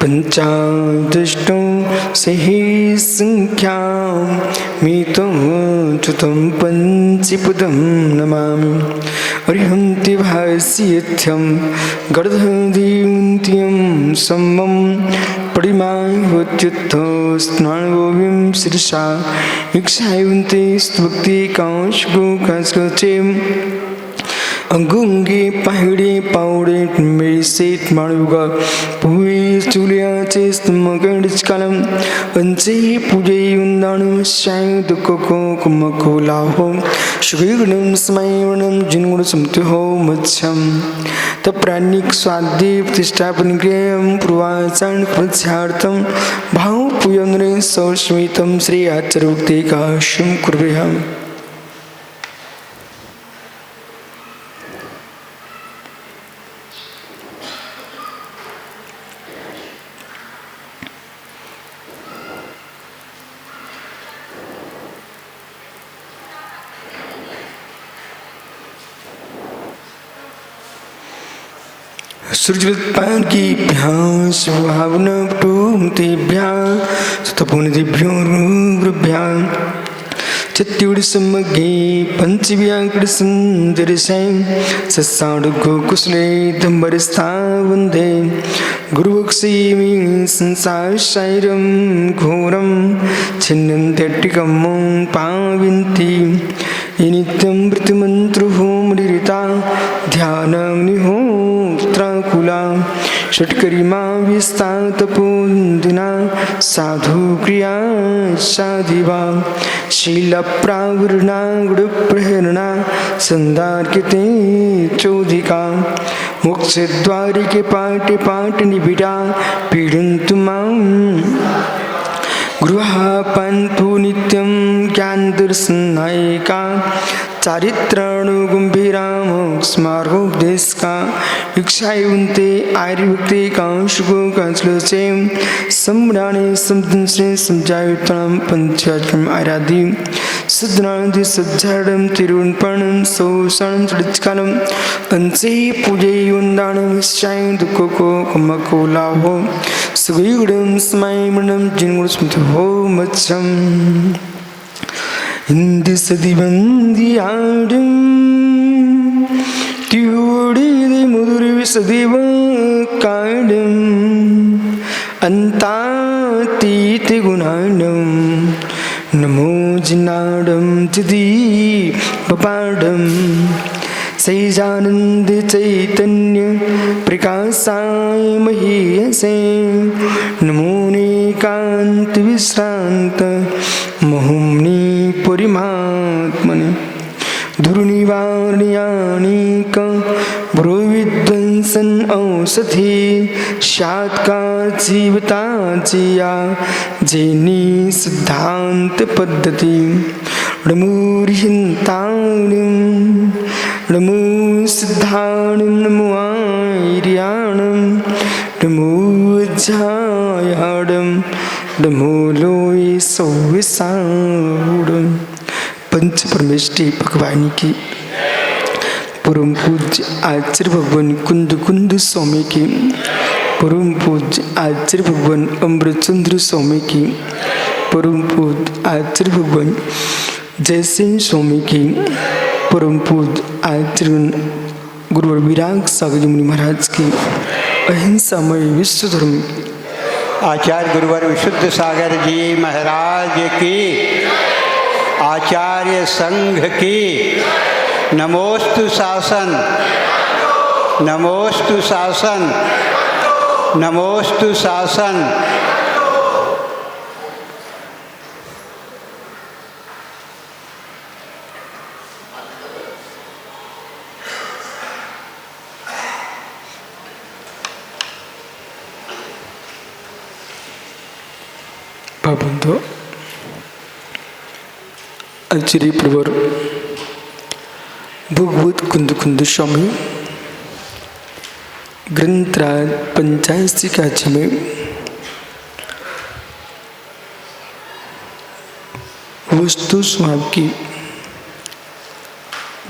पंचादष्टं सहिसंख्यां मितं च्युतं पंचपदं नमामि। अर्हन्ति भास्यथ्यं गर्धदीन्त्यं सम्मं परिमाह्वत्युत्थ स्नानगोविं शिरसा इक्षायन्ते स्तुक्तिकांशगोकाश्रचें अंगुंगे पहाड़े पावड़े मेरी सेठ माणुगा पुए चुलियाचे स्तमगंडचकलम अंचे पूजे युंदानु शाय दुखको कुमको लाहो शुभिगुणम स्मरणम जिनगुण समतुहो मच्छम तप्राणिक स्वाद्य प्रतिष्ठापन क्रियम पूर्वाचारण प्रत्यार्थम भाव पुयंद्रे सौस्मितम श्री आचरुक्ति काश्यम कुर्वेहम। सूर्यपान की भ्यास भावना टूमतेभ्या तपोनिधिभ्यो रुभ्या चत्युड़ समगे पंचव्याकृत सुंदर सैं सत्साडुको कुशले दंबरस्था वंदे गुरुवक्षेमी संसार शैरम घोरम छिन्नन्त्यट्टिकं पाविन्ति नित्यं वृत्तिमन्त्रो मृता ध्यानाग्निहोत्राकुला षट्करिमा विस्तातपोन्दिना साधु क्रिया साधिवा शीलप्रावृणा गुणप्रहरणा संदार्किते चोदिका मोक्षद्वारिके पाटे पाट निबिड़ा पीडन्तु मां गृह पंतु नित्यं ज्ञान दर्शनायिका चारित्राणुगंभीराम स्मार्गोपदेशका इच्छायुन्ते आयुर्युक्ते कांशुको कांचलोचे सम्राणे समदंश्रे समजायुतम पंचाचम आराधि सद्नादि सज्जाडम तिरुणपणम सौसणम चढ़कालम अंसे पूजे युंदानम शाय दुखको कुमको लाहो सुगुणम स्मरणम जिनगुण स्मृति हो मच्छम इंदि सदिवंदियाडम त्योड़े मुदुर विसदिव काडम अंतातीत गुणाडम नमो जिनाडम चिदी बपाडम सैजानंद चैतन्य प्रकाशाय महीयसे नमो नेकांत विश्रांत महुम्नि परिमात्मने दुर्निवारण्यानीक ब्रुविध्वंसन औषधि शात्का जीवता जिया जेनी सिद्धांत पद्धति नमूर्हिन्ताणिं नमो सिद्धाणिं नमो आर्याणं नमो जायाडं नमो लोय सौविसाडं। पंच परमेष्टि भगवान की परम पूज्य आचार्य भगवान कुंद कुंद स्वामी की परम पूज्य आचार्य भगवान अमृतचंद्र स्वामी की परम पूज्य आचार्य भगवान जयसिंह स्वामी की परम पूज्य आचार्य गुरुवर विराग सागर मुनि महाराज की अहिंसामय विश्व धर्म आचार्य गुरुवर विशुद्ध सागर जी महाराज की आचार्य संघ की नमोस्तु शासन नमोस्तु शासन नमोस्तु शासन। बंधु आचार्य प्रवर भगवत कुंद कुंद स्वामी ग्रंथराज पंचायत काज में वस्तु स्वामी की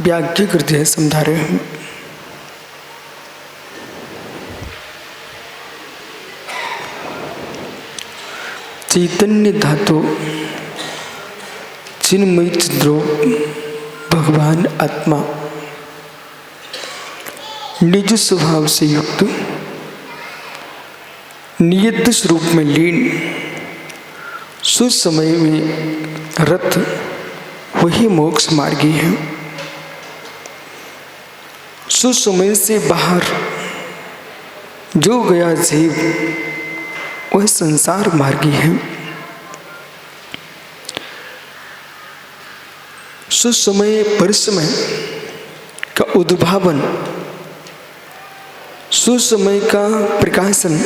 व्याख्या करते हैं, समझा रहे हैं। चैतन्य धातु चिन्मय चिद्रूप भगवान आत्मा निज स्वभाव से युक्त नियत स्वरूप में लीन सुसमय में रथ वही मोक्ष मार्गी है। सुसमय से बाहर जो गया जीव वह संसार मार्गी है। सुसमय परिसमय का उद्भावन, सुसमय का प्रकाशन,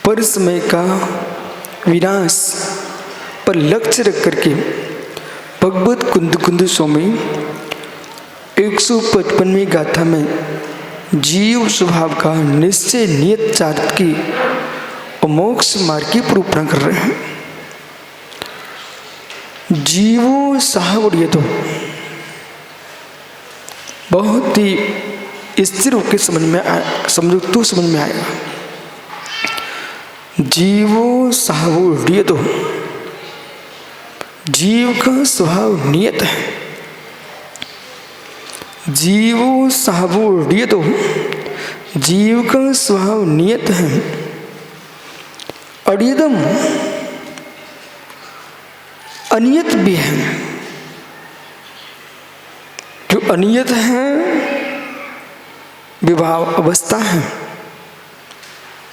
परिसमय का विनाश पर लक्ष्य रख करके भगवत कुंद कुंद स्वामी 155वीं गाथा में जीव स्वभाव का निश्चय नियत चार्थ की और मोक्ष मार्ग की निरूपण कर रहे हैं। जीवो साहवड़ियतो बहुत ही स्थिर होकर समझ में आएगा। जीवो साहवड़ियतो, जीव का स्वभाव नियत है। जीवो साहवड़ियतो, जीव का स्वभाव नियत है। अड़ियदम अनियत भी है। जो अनियत है विभाव अवस्था है,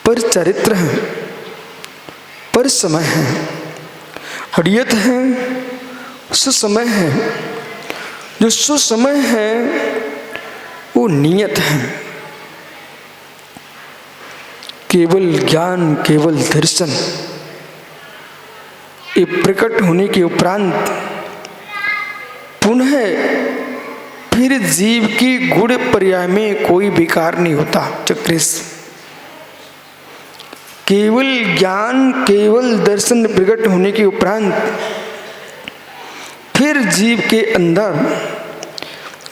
पर चरित्र है, पर समय है। अड़ियत है, सुसमय है। जो सुसमय है वो नियत है। केवल ज्ञान, केवल दर्शन ये प्रकट होने के उपरांत पुनः फिर जीव की गुण पर्याय में कोई विकार नहीं होता। चक्रेश केवल ज्ञान, केवल दर्शन प्रकट होने के उपरांत फिर जीव के अंदर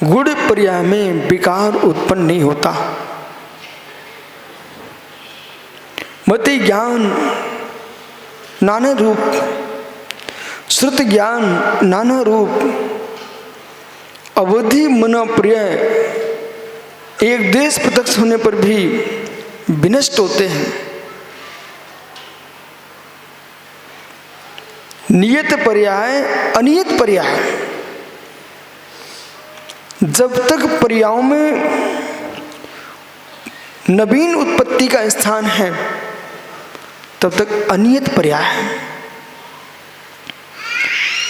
गुण पर्याय में विकार उत्पन्न नहीं होता। मति ज्ञान नाना रूप, श्रुत ज्ञान नाना रूप, अवधि मना प्रिय एक देश प्रत्यक्ष होने पर भी विनष्ट होते हैं। नियत पर्याय, अनियत पर्याय, जब तक पर्यायों में नवीन उत्पत्ति का स्थान है तब तक अनियत पर्याय है।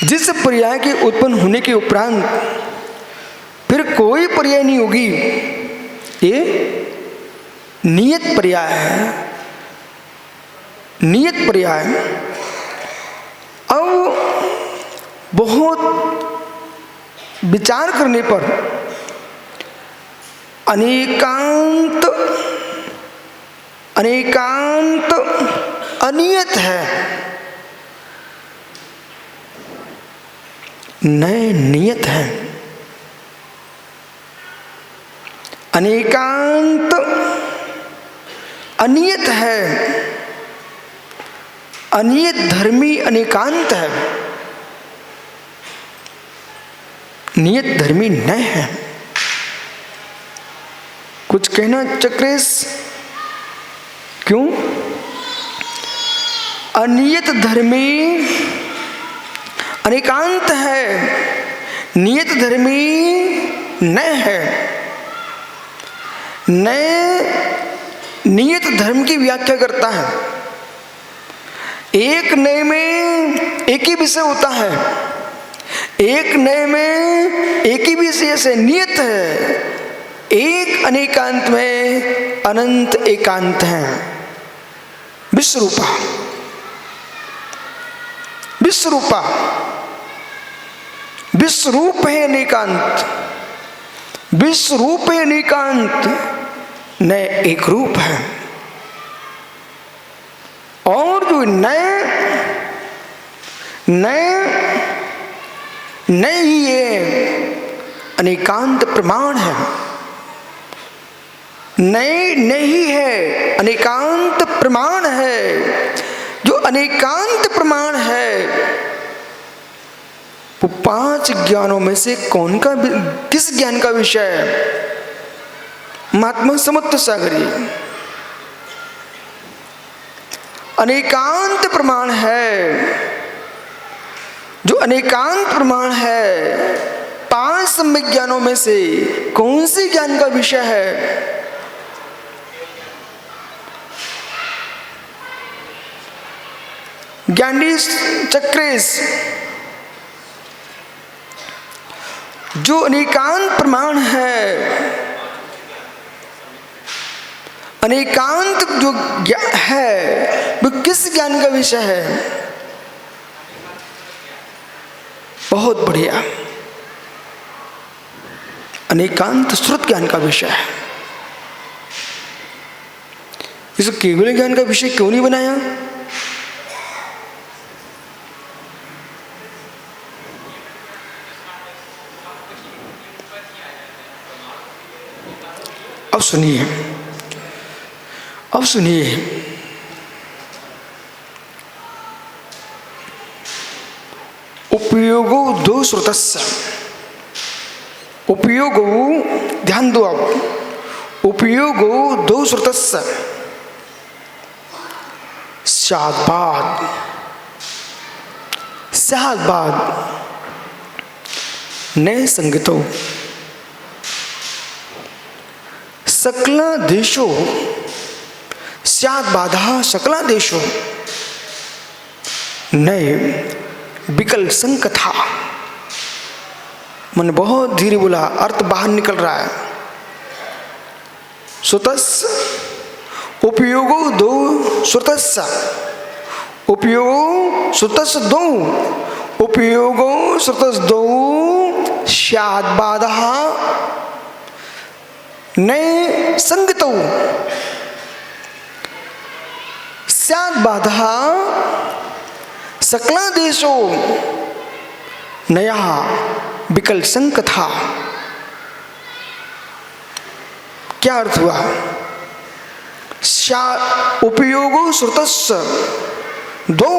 जिस पर्याय के उत्पन्न होने के उपरांत फिर कोई पर्याय नहीं होगी, ये नियत पर्याय है। नियत पर्याय अब बहुत विचार करने पर अनेकांत अनेकांत अनियत है, नए नियत है। अनेकांत अनियत है, अनियत धर्मी अनेकांत है, नियत धर्मी नए है। कुछ कहना चक्रेश? क्यों? अनियत धर्मी अनेकांत है, नियत धर्मी नए है। नए नियत धर्म की व्याख्या करता है। एक नए में एक ही विषय होता है, एक नए में एक ही विषय से नियत है। एक अनेकांत में अनंत एकांत है। विश्वरूपा, विश्वरूपा, विश्वरूप है अनेकांत, विश्वरूप है अनेकांत, नए एक रूप है। और जो नए नए नए ही है, अनेकांत प्रमाण है। नए नहीं है, अनेकांत प्रमाण है। जो अनेकांत वो 5 ज्ञानों में से किस ज्ञान का विषय है? महात्मा समत्व सागरी अनेकांत प्रमाण है। जो अनेकांत प्रमाण है 5 सम्यक ज्ञानों में से कौन सी ज्ञान का विषय है? ज्ञानीश चक्रेश जो अनेकांत प्रमाण है, अनेकांत जो है वो किस ज्ञान का विषय है? बहुत बढ़िया, अनेकांत श्रुत ज्ञान का विषय है। इसे केवल ज्ञान का विषय क्यों नहीं बनाया? अब सुनिए, अब सुनिए, उपयोगो 2 श्रुतस्य, उपयोगो, ध्यान दो आप, उपयोगो 2 श्रुतस्य स्याद् न संगतो सकलादेशो स्याद् सकलादेशो नए विकल संकथा। मन बहुत धीरे बोला, अर्थ बाहर निकल रहा है। श्रुतस्य उपयोगो 2 श्रुतस्य, उपयोगो श्रुतस्य 2, उपयोगो श्रुतस्य 2 स्याद् नए संगतौ स्याद् सकलादेशो नया विकल संकथा। क्या अर्थ हुआ? उपयोगो श्रुतस्य 2,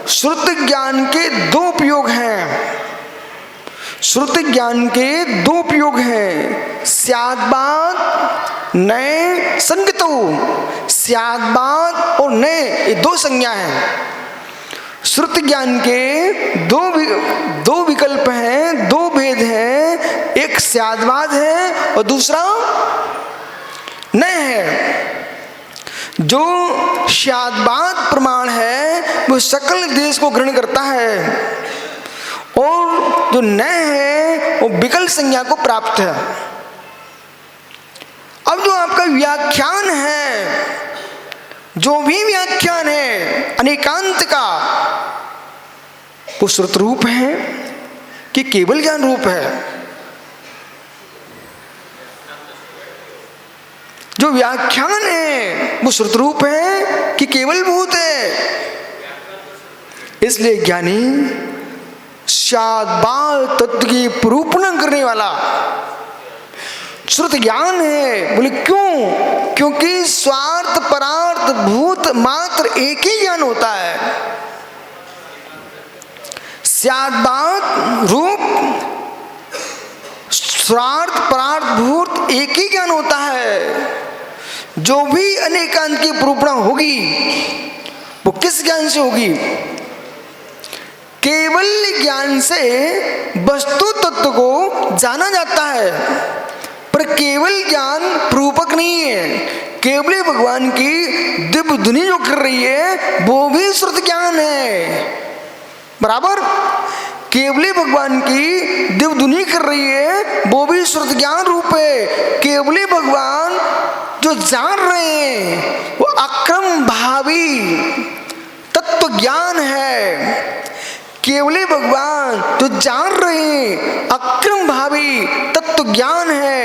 श्रुत ज्ञान के 2 उपयोग हैं, श्रुत ज्ञान के 2 उपयोग हैं। स्याद् नए संगतो, स्याद् और नए ये 2 संज्ञा हैं। श्रुत ज्ञान के 2 विकल्प हैं, 2 भेद हैं, एक स्याद् है और दूसरा नए है। जो स्याद् प्रमाण है वो सकल देश को ग्रहण करता है और जो नए है वो विकल्प संज्ञा को प्राप्त है। अब जो आपका व्याख्यान है, जो भी व्याख्यान है अनेकांत का, वो श्रुत रूप है कि केवल ज्ञान रूप है? जो व्याख्यान है वो श्रुत रूप है कि केवल भूत है? इसलिए ज्ञानी स्याद् तत्व की निरूपण करने वाला श्रुत ज्ञान है। बोले क्यों? क्योंकि स्वार्थ परार्थ भूत मात्र एक ही ज्ञान होता है। स्याद् रूप, स्वार्थ परार्थ भूत एक ही ज्ञान होता है। जो भी अनेकांत की निरूपण होगी वो किस ज्ञान से होगी? केवल ज्ञान से वस्तु तत्व को जाना जाता है, पर केवल ज्ञान रूपक नहीं है। केवल भगवान की दिव्य धुनी जो कर रही है वो भी श्रुत ज्ञान है, बराबर। केवल भगवान की दिव्य धुनी कर रही है वो भी श्रुत ज्ञान रूप है। केवल भगवान जो जान रहे हैं वो अक्रम भावी तत्व ज्ञान है। केवल भगवान जो जान रहे हैं अक्रम भावी तत्व ज्ञान है।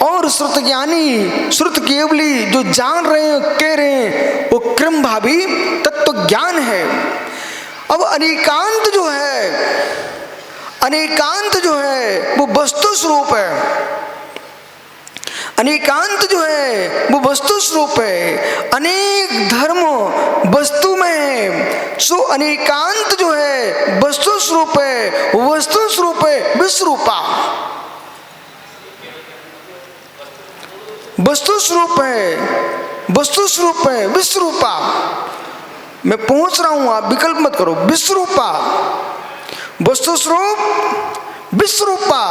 और श्रुत ज्ञानी, श्रुत केवली जो जान रहे हैं, कह रहे हैं, वो क्रम भावी तत्व ज्ञान है। अब अनेकांत जो है, अनेकांत जो है वो वस्तु स्वरूप है। अनेकांत जो है वो वस्तु स्वरूप है। अनेक धर्म वस्तु में है, सो अनेकांत जो है वस्तु स्वरूप है, वस्तु स्वरूप है विश्वरूपा, वस्तु स्वरूप है, वस्तु स्वरूप है विश्वरूपा। मैं पहुंच रहा हूं, आप विकल्प मत करो। विश्वरूपा, वस्तु स्वरूप विश्वरूपा।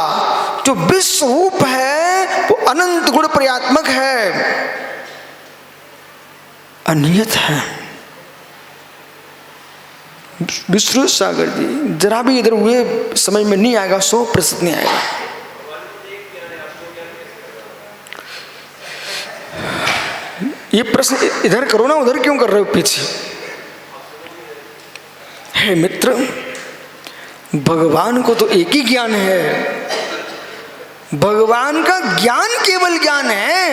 जो विश्वरूप है वो अनंत गुण प्रयात्मक है, अनियत है। विष्णु सागर जी जरा भी इधर हुए समझ में नहीं आएगा, 100% नहीं आएगा। ये प्रश्न इधर करो ना, उधर क्यों कर रहे हो पीछे? हे मित्र, भगवान को तो एक ही ज्ञान है, भगवान का ज्ञान केवल ज्ञान है,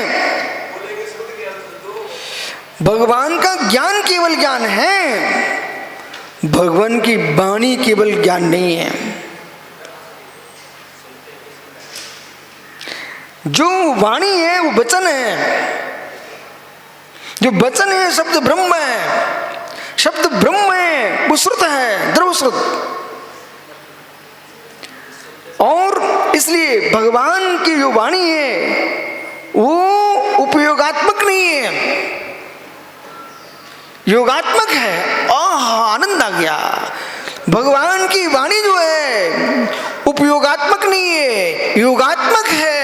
भगवान का ज्ञान केवल ज्ञान है, भगवान की वाणी केवल ज्ञान नहीं है। जो वाणी है वो वचन है, जो वचन है शब्द ब्रह्म है, शब्द ब्रह्म है, वो श्रुत है, द्रव श्रुत। और इसलिए भगवान की जो वाणी है वो उपयोगात्मक नहीं है, योगात्मक है। आनंद आ गया। भगवान की वाणी जो है उपयोगात्मक नहीं है, योगात्मक है।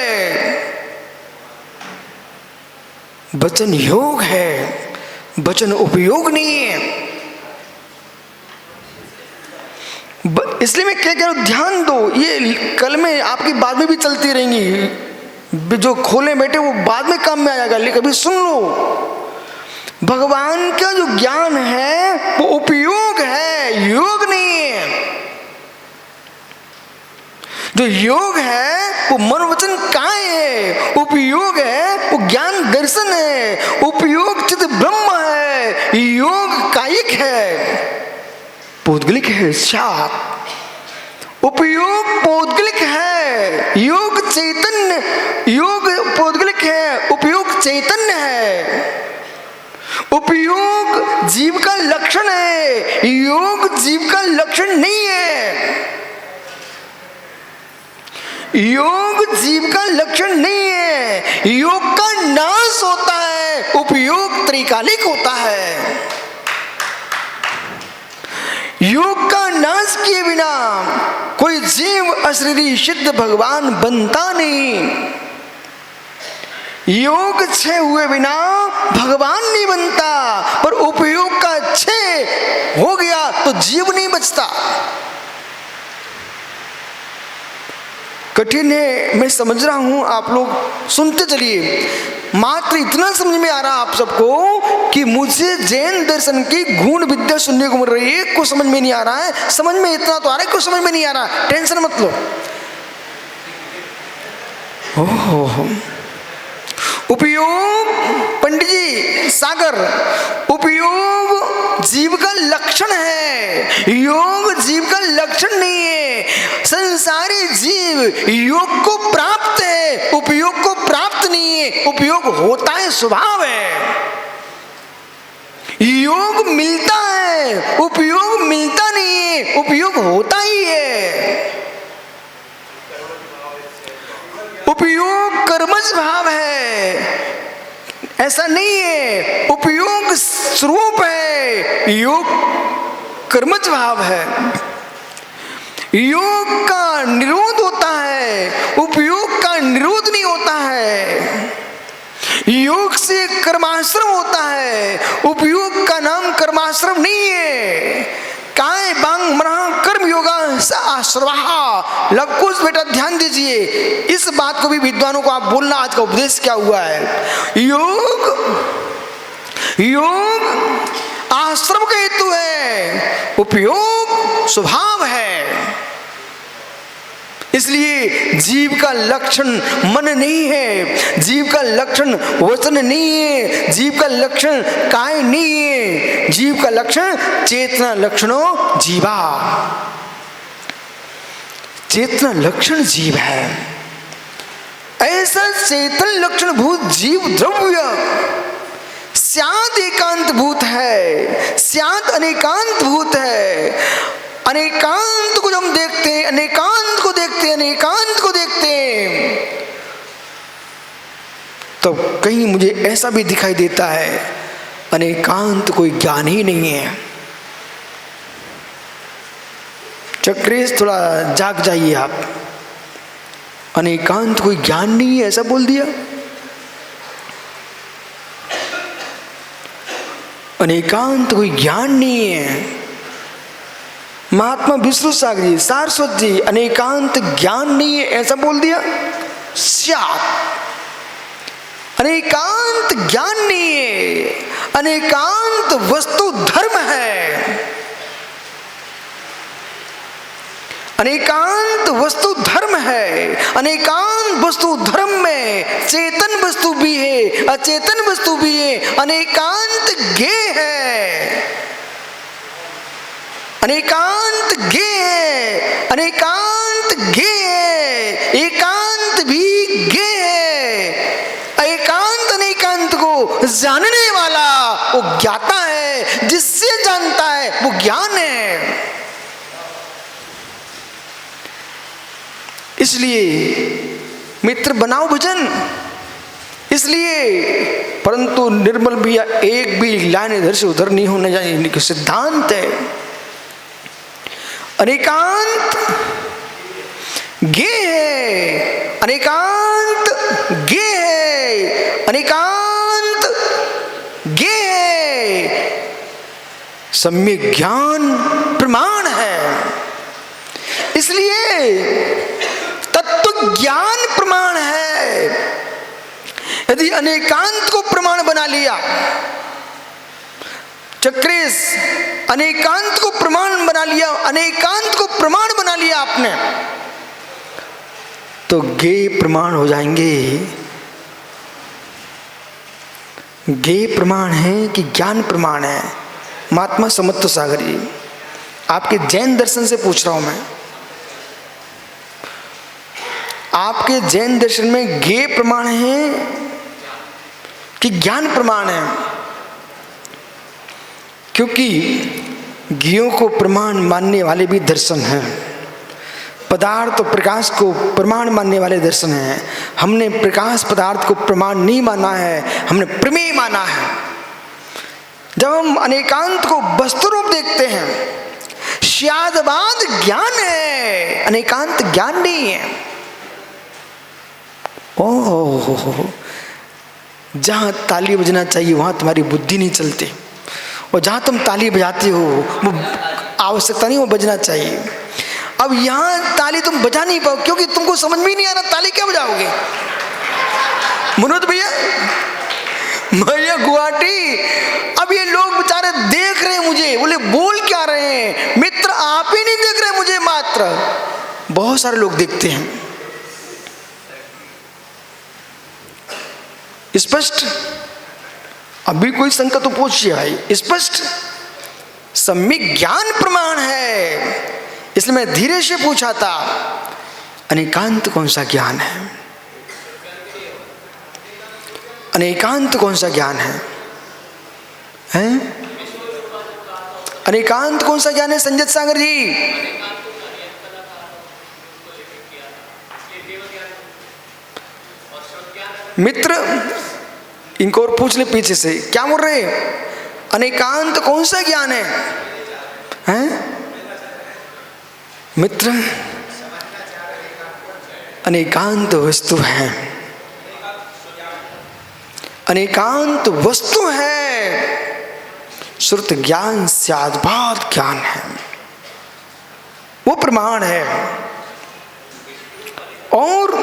वचन योग है, वचन उपयोग नहीं है। इसलिए मैं क्या कह रहा हूं, ध्यान दो। ये कल में आपकी बाद में भी चलती रहेंगी, जो खोले बैठे वो बाद में काम में आ जाएगा, लेकिन अभी सुन लो। भगवान का जो ज्ञान है वो उपयोग है, योग नहीं है। जो योग है वो मन वचन काय है, उपयोग है वो ज्ञान दर्शन है, उपयोग चित ब्रह्म है, योग कायिक है, पौद्गलिक है, सात। उपयोग पौद्गलिक है, योग चैतन्य, योग पौद्गलिक है, उपयोग चैतन्य है। उपयोग जीव का लक्षण है, योग जीव का लक्षण नहीं है। योग जीव का लक्षण नहीं है, योग का नाश होता है, उपयोग त्रिकालिक होता है। योग का नाश किए बिना कोई जीव अशरीरी सिद्ध भगवान बनता नहीं। योग क्षय हुए बिना भगवान नहीं बनता, पर उपयोग का क्षय हो गया तो जीव नहीं बचता। कठिन है, मैं समझ रहा हूं, आप लोग सुनते चलिए। मात्र इतना समझ में आ रहा आप सबको कि मुझे जैन दर्शन की गूढ़ विद्या सुनने को मिल रही है, कुछ समझ में नहीं आ रहा है। समझ में इतना तो आ रहा है, कुछ समझ में नहीं आ रहा, टेंशन मत लो। ओहो, उपयोग पंडित जी सागर, उपयोग जीव का लक्षण है, योग जीव का लक्षण नहीं है। संसारी जीव योग को प्राप्त है, उपयोग को प्राप्त नहीं है। उपयोग होता है, स्वभाव है। योग मिलता है, उपयोग मिलता नहीं है, उपयोग होता ही है। उपयोग कर्मज भाव है, ऐसा नहीं है। उपयोग स्वरूप है, योग कर्मज भाव है। योग का निरोध होता है, उपयोग का निरोध नहीं होता है। योग से कर्माश्रम होता है, उपयोग का नाम कर्माश्रम नहीं है। काय बांग मना कर्म योगा आश्रवा। लवकुश बेटा ध्यान दीजिए, इस बात को भी विद्वानों को आप बोलना, आज का उपदेश क्या हुआ है। योग आश्रम का हेतु है, उपयोग स्वभाव है। इसलिए जीव का लक्षण मन नहीं है, जीव का लक्षण वचन नहीं है, जीव का लक्षण काय नहीं है। जीव का लक्षण चेतना लक्षणों जीवा, चेतना लक्षण जीव है। ऐसा चेतन लक्षण भूत जीव द्रव्य स्याद एकांत भूत है, अनेकांत भूत है। अनेकांत को जब हम देखते हैं, अनेकांत को देखते हैं, अनेकांत को देखते हैं, तो कहीं मुझे ऐसा भी दिखाई देता है अनेकांत कोई ज्ञान ही नहीं है। चक्रेश थोड़ा जाग जाइए आप। अनेकांत कोई ज्ञान नहीं है ऐसा बोल दिया। अनेकांत कोई ज्ञान नहीं है। महात्मा विष्णु सागर जी, सारस्वत जी, अनेकांत ज्ञान नहीं है ऐसा बोल दिया। अनेकांत ज्ञान नहीं है, अनेकांत वस्तु धर्म है। अनेकांत वस्तु धर्म है। अनेकांत वस्तु धर्म में चेतन वस्तु भी है, अचेतन वस्तु भी है। अनेकांत ज्ञेय है, अनेकांत ज्ञेय है, अनेकांत ज्ञेय है, एकांत भी ज्ञेय है। एकांत अनेकांत को जानने वाला वो ज्ञाता है, जिससे जानता है वो ज्ञान है। इसलिए मित्र बनाओ भजन, इसलिए परंतु निर्मल भी एक भी लाइन इधर से उधर नहीं होने चाहिए। सिद्धांत है अनेकांत ज्ञेय है, अनेकांत ज्ञेय है, अनेकांत ज्ञेय है। सम्यक ज्ञान प्रमाण है। इसलिए तत्व ज्ञान प्रमाण है। यदि अनेकांत को प्रमाण बना लिया, चक्रेश अनेकांत को प्रमाण बना लिया, अनेकांत को प्रमाण बना लिया आपने, तो ज्ञेय प्रमाण हो जाएंगे। ज्ञेय प्रमाण है कि ज्ञान प्रमाण है। महात्मा समत्व सागर जी, आपके जैन दर्शन से पूछ रहा हूं मैं, आपके जैन दर्शन में ज्ञेय प्रमाण है कि ज्ञान प्रमाण है? क्योंकि ज्ञेयों को प्रमाण मानने वाले भी दर्शन हैं, पदार्थ और प्रकाश को प्रमाण मानने वाले दर्शन हैं। हमने प्रकाश पदार्थ को प्रमाण नहीं माना है, हमने प्रमेय माना है। जब हम अनेकांत को वस्तु रूप देखते हैं, स्यादवाद ज्ञान है, अनेकांत ज्ञान नहीं है। ओह, जहां ताली बजना चाहिए वहां तुम्हारी बुद्धि नहीं चलती, और जहां तुम ताली बजाते हो वो आवश्यकता नहीं, वो बजना चाहिए। अब यहां ताली तुम बजा नहीं पाओ क्योंकि तुमको समझ में नहीं आ रहा ताली क्या बजाओगे। मनोज भैया, भैया गुवाहाटी, अब ये लोग बेचारे देख रहे हैं मुझे, बोले बोल क्या रहे हैं। मित्र आप ही नहीं देख रहे मुझे, मात्र बहुत सारे लोग देखते हैं। स्पष्ट, अभी कोई शंका तो पूछिए भाई। स्पष्ट सम्यक ज्ञान प्रमाण है। इसलिए मैं धीरे से पूछा था, अनेकांत कौन सा ज्ञान है? अनेकांत कौन सा ज्ञान है? हैं? अनेकांत कौन सा ज्ञान है संजय सागर जी? मित्र इनको और पूछ ले पीछे से, क्या बोल रहे हैं? अनेकांत कौन सा ज्ञान है? हैं? मित्र अनेकांत वस्तु है, अनेकांत वस्तु है। श्रुत ज्ञान स्याद्भात ज्ञान है, वो प्रमाण है। और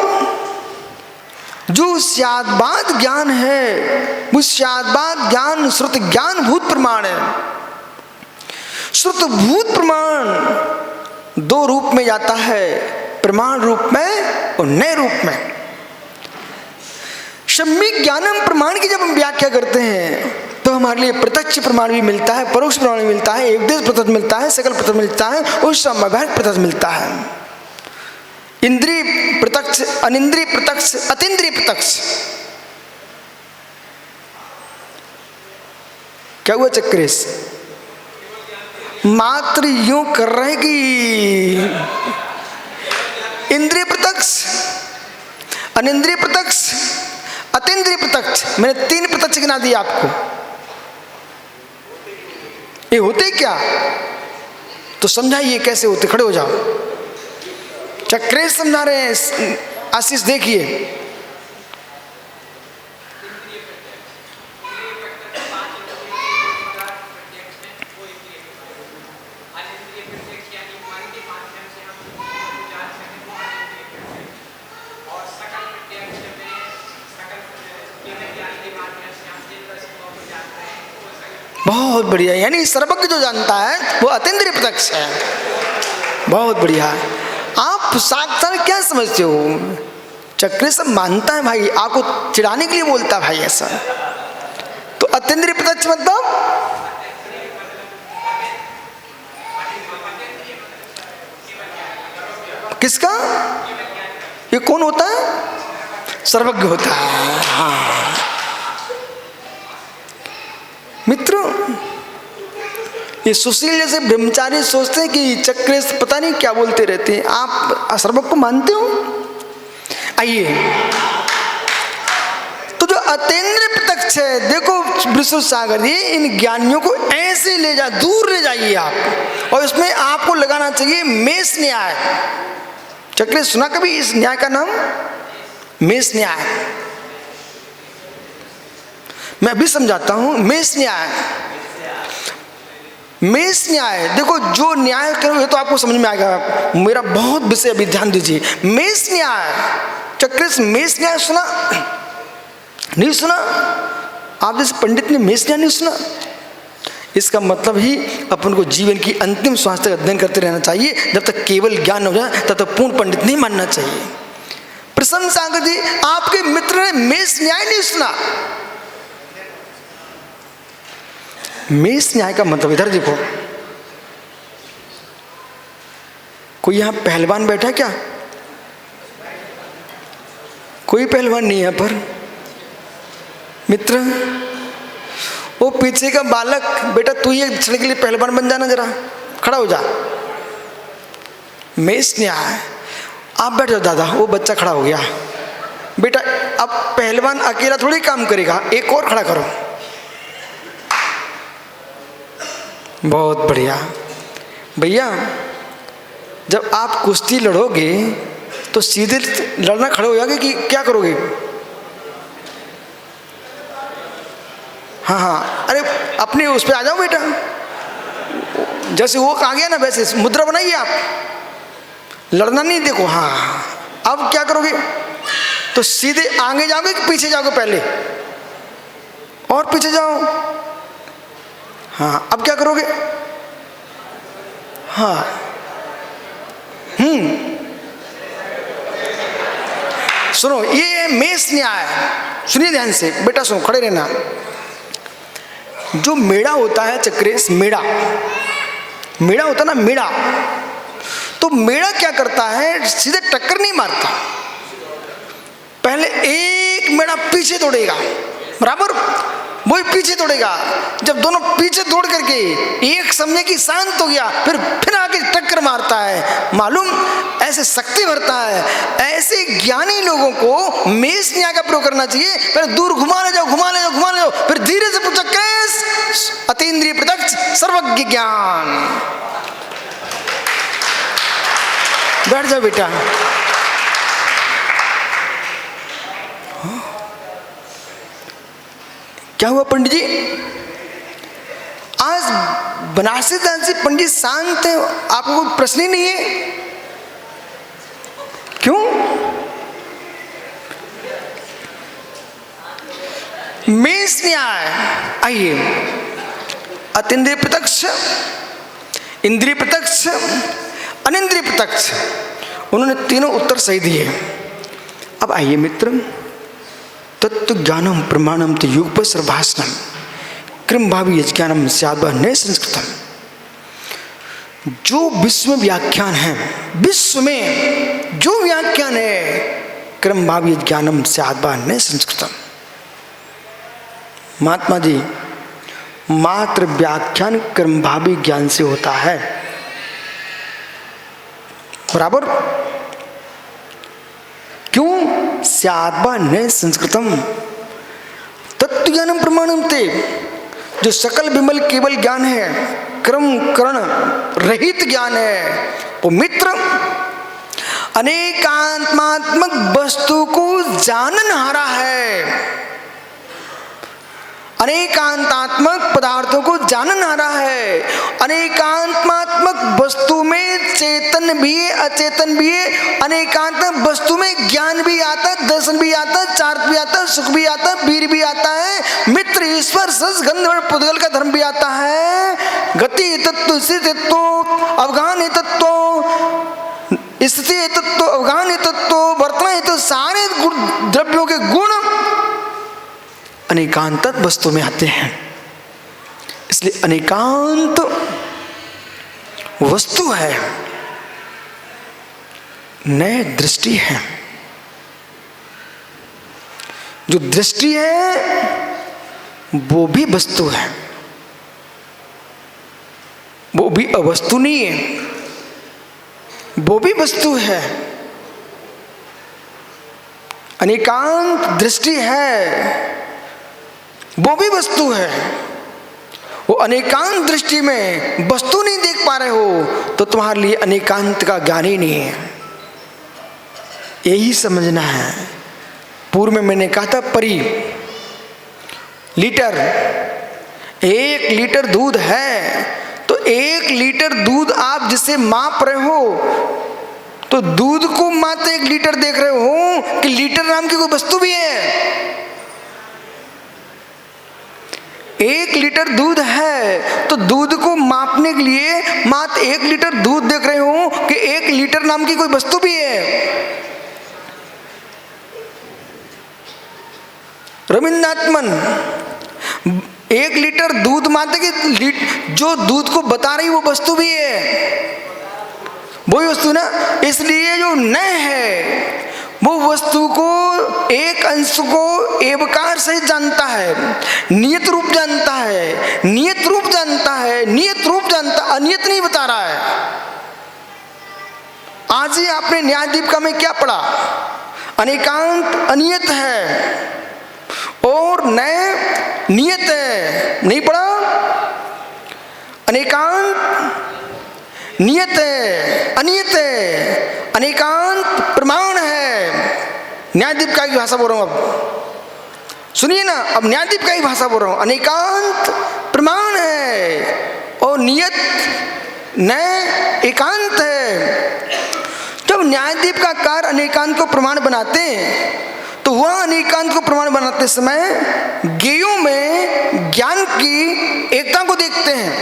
जो स्याद्भात ज्ञान है, वो स्याद्भात ज्ञान श्रुत ज्ञान भूत प्रमाण है। श्रुत भूत प्रमाण दो रूप में जाता है, प्रमाण रूप में और नए रूप में। सम्यक ज्ञानम प्रमाण की जब हम व्याख्या करते हैं तो हमारे लिए प्रत्यक्ष प्रमाण भी मिलता है, परोक्ष प्रमाण भी मिलता है, एकदेश प्रत्यक्ष मिलता है, सकल प्रत्यक्ष मिलता है, और समवायिक प्रत्यक्ष मिलता है। इंद्रिय प्रत्यक्ष, अनिंद्रिय प्रत्यक्ष, अतीन्द्रिय प्रत्यक्ष। क्या हुआ चक्रेश? मात्र यूं कर रहे कि इंद्रिय प्रत्यक्ष, अनिंद्रिय प्रत्यक्ष, अतीन्द्रिय प्रत्यक्ष। मैंने 3 प्रत्यक्ष गिना दिए आपको। ये होते क्या? तो समझाइए कैसे होते। खड़े हो जाओ। चक्रेश समझा रहे हैं। आशीष देखिए। बहुत बढ़िया। यानी सर्वज्ञ जो जानता है वो अतीन्द्रिय प्रत्यक्ष है। बहुत बढ़िया। आप साक्षात क्या समझते हो? चक्र सब मानता है भाई, आपको चिढ़ाने के लिए बोलता है भाई ऐसा। तो अतीन्द्रिय प्रत्यक्ष मतलब किसका? ये कौन होता है? सर्वज्ञ होता है। हाँ मित्रों, ये सुशील जैसे ब्रह्मचारी सोचते हैं कि चक्र पता नहीं क्या बोलते रहते हैं। आप सर्वज्ञ को मानते हो? आइए, तो जो अतीन्द्रिय प्रत्यक्ष है, देखो विशुद्ध सागर जी, इन ज्ञानियों को ऐसे ले जा, दूर ले जाइए आप, और इसमें आपको लगाना चाहिए मेष न्याय। चक्र सुना कभी इस न्याय का नाम? मेष न्याय। मैं अभी समझाता हूं। मेष न्याय, मेष न्याय। देखो जो न्याय करोगे तो आपको समझ में आएगा। मेरा बहुत विषय अभी ध्यान दीजिए। मेष न्याय, चक्र मेष न्याय सुना नहीं? सुना? आप जैसे पंडित ने मेष न्याय नहीं सुना? इसका मतलब ही अपन को जीवन की अंतिम श्वास तक अध्ययन करते रहना चाहिए। जब तक केवल ज्ञान हो जाए तब तक पूर्ण पंडित नहीं मानना चाहिए। प्रसन्न सागर जी, आपके मित्र ने मेष न्याय नहीं सुना? मेष न्याय का मतलब, इधर देखो, कोई यहां पहलवान बैठा है क्या? कोई पहलवान नहीं है पर मित्र, वो पीछे का बालक, बेटा तू ये क्षण के लिए पहलवान बन जाना, जरा खड़ा हो जा। मेष न्याय। आप बैठ जाओ दादा, वो बच्चा खड़ा हो गया। बेटा अब पहलवान अकेला थोड़ी काम करेगा, एक और खड़ा करो। बहुत बढ़िया। भैया जब आप कुश्ती लड़ोगे तो सीधे लड़ना खड़े हो जाओगे कि क्या करोगे? हाँ हाँ, अरे अपने उस पे आ जाओ बेटा। जैसे वो आ गया ना वैसे मुद्रा बनाइए आप। लड़ना नहीं, देखो। हाँ, अब क्या करोगे? तो सीधे आगे जाओगे कि पीछे जाओगे? पहले और पीछे जाओ। हाँ, अब क्या करोगे? हाँ, सुनो, ये मेष न्याय। सुनिए ध्यान से बेटा, सुनो, खड़े रहना। जो मेड़ा होता है चक्रेश, मेड़ा, मेड़ा होता ना, मेड़ा, तो मेड़ा क्या करता है? सीधे टक्कर नहीं मारता। पहले एक मेड़ा पीछे दौड़ेगा, बराबर, वही पीछे दौड़ेगा। जब दोनों पीछे दौड़ करके एक समय की शांत हो गया, फिर आके टक्कर मारता है। मालूम, ऐसे शक्ति भरता है। ऐसे ज्ञानी लोगों को मेष न्याय का प्रयोग करना चाहिए। पहले दूर घुमा ले जाओ, घुमा ले जाओ, घुमा ले जाओ, फिर धीरे से पूछो कैस, अतीन्द्रिय प्रत्यक्ष, सर्वज्ञ ज्ञान। बैठ जाओ बेटा। क्या हुआ पंडित जी? आज बनारसी दास जी पंडित शांत है, आपको कोई प्रश्न ही नहीं है? क्यों? मेष न्याय। आइए, अतीन्द्रिय प्रत्यक्ष, इंद्रिय प्रत्यक्ष, अनिंद्रिय प्रत्यक्ष, उन्होंने तीनों उत्तर सही दिए। अब आइए मित्र, तत्व ज्ञानम प्रमाणम तो युगपत् सर्वभाषणम क्रम भावी यज्ञानम स्याद्वा नए संस्कृतम। जो विश्व में व्याख्यान है, विश्व में जो व्याख्यान है, क्रम भावी यज्ञानम स्याद्वा नए संस्कृतम। महात्मा जी मात्र व्याख्यान कर्मभावी ज्ञान से होता है। बराबर? क्यों? स्याद्वा न संस्कृतम तत्व ज्ञानम प्रमाणम ते। जो सकल विमल केवल ज्ञान है, क्रम करण रहित ज्ञान है, वो मित्र अनेकात्मात्मक वस्तु को जाननहारा है, अनेकांतात्मक पदार्थों को जाननहारा है। अनेकात्मात्मक वस्तु में चेतन भी है, अचेतन भी है। अनेकात्मक वस्तु में ज्ञान भी आता है, दर्शन भी आता है, चार्थ भी आता है, सुख भी आता है, वीर भी आता है, मित्र ईश्वर सस गंधर्व पुद्गल का धर्म भी आता है। गति तत्व, स्थिति तत्व, अवगान तत्व, स्थिति तत्व, अवगान तत्व, वर्तमान तत्व, सारे द्रव्यों के गुण अनेकांत वस्तु में आते हैं। इसलिए अनेकांत वस्तु है, नए दृष्टि है। जो दृष्टि है वो भी वस्तु है, वो भी अवस्तु नहीं है, वो भी वस्तु है। अनेकांत दृष्टि है, वो भी वस्तु है। वो अनेकांत दृष्टि में वस्तु नहीं देख पा रहे हो तो तुम्हारे लिए अनेकांत का ज्ञान ही नहीं है। यही समझना है। पूर्व में मैंने कहा था परी लीटर, 1 लीटर दूध है तो 1 लीटर दूध आप जिसे माप रहे हो तो दूध को मात्र 1 लीटर देख रहे हो कि लीटर नाम की कोई वस्तु भी है। 1 लीटर दूध है तो दूध को मापने के लिए मात्र 1 लीटर दूध देख रहे हो कि 1 लीटर नाम की कोई वस्तु भी है। रविंद्रात्मन 1 लीटर दूध मात्र की जो दूध को बता रही वो वस्तु भी है, वही वस्तु ना। इसलिए जो न है वो वस्तु को एक अंश को एवकार से जानता है, नियत रूप जानता है, नियत रूप जानता है, नियत रूप जानता, अनियत नहीं बता रहा है। आज ही आपने न्यायदीपिका में क्या पढ़ा? अनेकांत अनियत है और नए नियत है, नहीं पढ़ा? अनेकांत नियत है, अनियत है, अनेकांत प्रमाण है। न्यायदीपिका की भाषा बोल रहा हूं। अब सुनिए ना, अब न्यायदीपिका की भाषा बोल रहा हूं। अनेकांत प्रमाण है और नियत न एकांत है। जब न्यायदीपिकाकार अनेकांत को प्रमाण बनाते हैं तो वह अनेकांत को प्रमाण बनाते समय ज्ञेयों में ज्ञान की एकता को देखते हैं।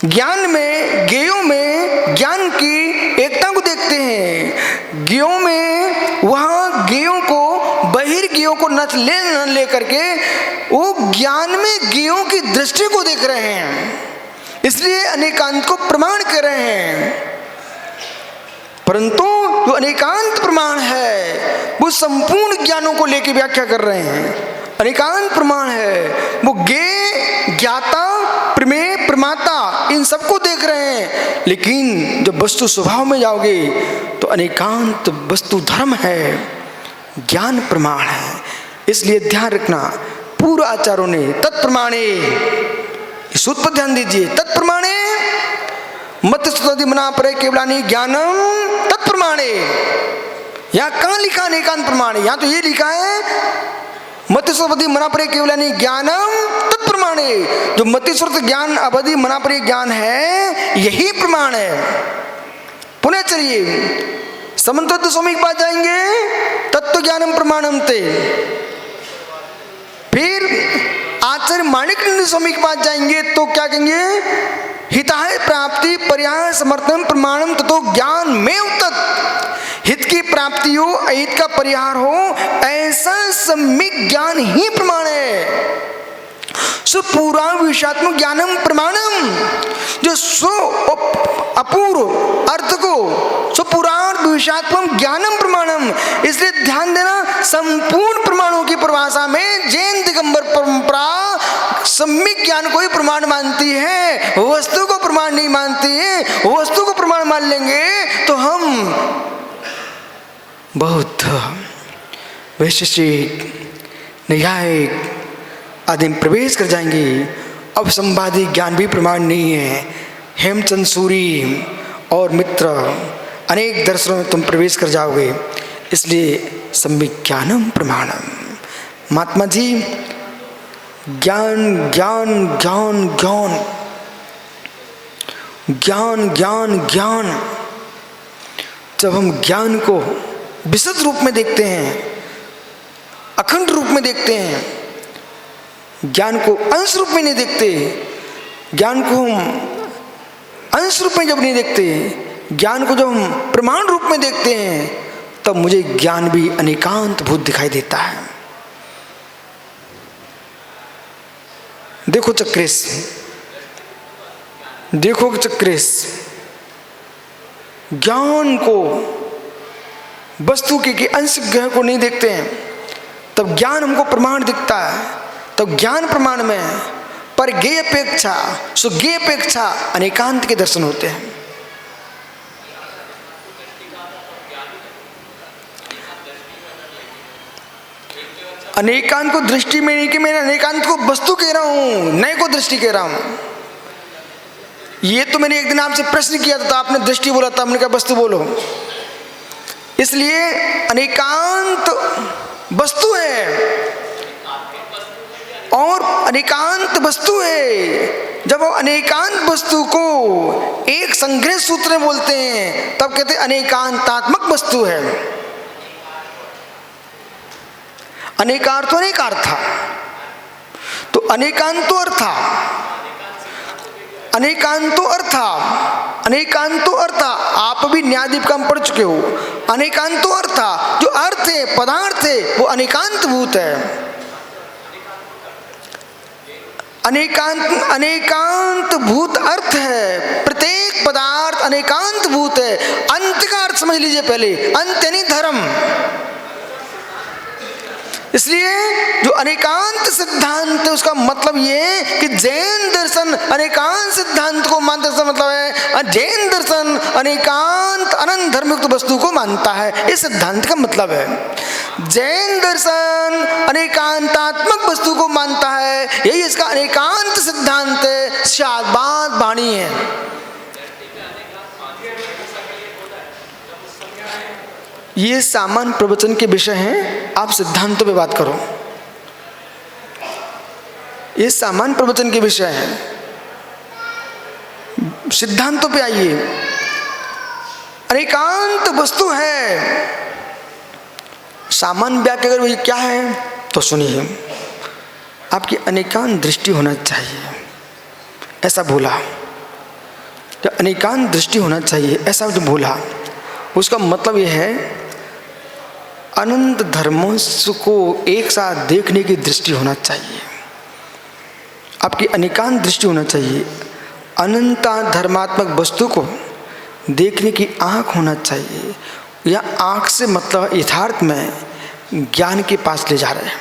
ज्ञान में ज्ञेयों में ज्ञान की एकता को देखते हैं। ज्ञेयों में वहाँ ज्ञेयों को बहिर्ज्ञेयों को न ले करके वो ज्ञान में ज्ञेयों की दृष्टि को देख रहे हैं, इसलिए अनेकांत को प्रमाण कर रहे हैं। परंतु जो अनेकांत प्रमाण है वो संपूर्ण ज्ञानों को लेकर व्याख्या कर रहे हैं। अनेकांत प्रमाण है वो ज्ञेय, ज्ञाता, प्रमेय, प्रमाता इन सबको देख रहे हैं। लेकिन जब वस्तु स्वभाव में जाओगे तो अनेकांत वस्तु धर्म है, ज्ञान प्रमाण है। इसलिए ध्यान रखना, पूर्व आचार्यों ने तत्प्रमाणे, इस सूत्र पर ध्यान दीजिए, तत्प्रमाणे मत स्तुति मना परे केवलानी ज्ञानम तत्प्रमाणे। यहाँ कहाँ लिखा अनेकांत प्रमाणे? यहाँ तो ये लिखा है मतिस्वरति मना परे केवलानी ज्ञानम तत्प्रमाणे। जो मतिस्वरत ज्ञान अवधि मना परे ज्ञान है यही प्रमाण है। पुनः चलिए समन्वय स्वामी के पास जाएंगे, तत्व ज्ञानम प्रमाणम ते। फिर आचार्य माणिकनंद स्वामी के पास जाएंगे तो क्या कहेंगे? हिताय प्राप्ति पर्याय समर्थन प्रमाणम ततो ज्ञान में तत्। हित की प्राप्ति हो, अहित का परिहार हो, ऐसा सम्यक ज्ञान ही प्रमाण है। सो पूरा विषयात्मक ज्ञानम प्रमाणम, जो सो अपूर्व अर्थ को सो पुराण विषयात्मक ज्ञानम प्रमाणम। इसलिए ध्यान देना, संपूर्ण प्रमाणों की परिभाषा में जैन दिगंबर परंपरा सम्यक ज्ञान को ही प्रमाण मानती है, वस्तु को प्रमाण नहीं मानती है। वस्तु को प्रमाण मान लेंगे तो हम बौद्ध, वैशेषिक, न्यायिक आदि में प्रवेश कर जाएंगे। अब संवादी ज्ञान भी प्रमाण नहीं है। हेमचंद सूरी और मित्र अनेक दर्शनों में तुम प्रवेश कर जाओगे। इसलिए सम्यक ज्ञानम प्रमाणम। महात्मा जी, ज्ञान ज्ञान ज्ञान ज्ञान ज्ञान ज्ञान ज्ञान, जब हम ज्ञान को विशुद्ध रूप में देखते हैं, अखंड रूप में देखते हैं, ज्ञान को अंश रूप में नहीं देखते, ज्ञान को हम अंश रूप में जब नहीं देखते, ज्ञान को जब हम प्रमाण रूप में देखते हैं, तब मुझे ज्ञान भी अनेकांत भूत दिखाई देता है। देखो चक्रेश, देखो चक्रेश, ज्ञान को वस्तु के अंश ग्रह को नहीं देखते हैं, तब ज्ञान हमको प्रमाण दिखता है। तब ज्ञान प्रमाण में पर ज्ञेय अपेक्षा सुज्ञेय अपेक्षा अनेकांत के दर्शन होते हैं। अनेकांत को दृष्टि में नहीं कि मैं अनेकांत को वस्तु कह रहा हूं, नए को दृष्टि कह रहा हूं। ये तो मैंने एक दिन आपसे प्रश्न किया था, तो आपने दृष्टि बोला था, हमने कहा वस्तु बोलो। इसलिए अनेकांत वस्तु है और अनेकांत वस्तु है। जब वो अनेकांत वस्तु को एक संग्रह सूत्र में बोलते हैं, तब कहते हैं अनेकांतात्मक वस्तु है। अनेकार्थो अनेकार्था, तो अनेकांतो अर्था, अनेकांतो अर्था, अनेकांतो अर्था। आप भी न्यायदीपिका में पढ़ चुके हो। अनेकांतो अर्था, जो अर्थ है, पदार्थ है, वो अनेकांत भूत है। अनेकांत भूत अर्थ है। प्रत्येक पदार्थ अनेकांत भूत है। अंत का अर्थ समझ लीजिए पहले, अंत यानी धर्म। इसलिए जो अनेकांत सिद्धांत है, उसका मतलब ये कि जैन दर्शन अनेकांत सिद्धांत को मानता है। मतलब है जैन दर्शन अनेकांत अनंत धर्मयुक्त वस्तु को मानता है। इस सिद्धांत का मतलब है जैन दर्शन अनेकांतात्मक वस्तु को मानता है। यही इसका अनेकांत सिद्धांत है, शाबाद वाणी है। ये सामान्य प्रवचन के विषय हैं, आप सिद्धांतों पे बात करो। ये सामान्य प्रवचन के विषय हैं, सिद्धांतों पे आइए। अनेकांत वस्तु है। सामान्य व्याख्या अगर क्या है तो सुनिए, आपकी अनेकांत दृष्टि होना चाहिए, ऐसा बोला। तो अनेकांत दृष्टि होना चाहिए ऐसा जो बोला, उसका मतलब यह है अनंत धर्मों को एक साथ देखने की दृष्टि होना चाहिए। आपकी अनेकांत दृष्टि होना चाहिए। अनंत धर्मात्मक वस्तु को देखने की आँख होना चाहिए। या आँख से मतलब यथार्थ में ज्ञान के पास ले जा रहे हैं।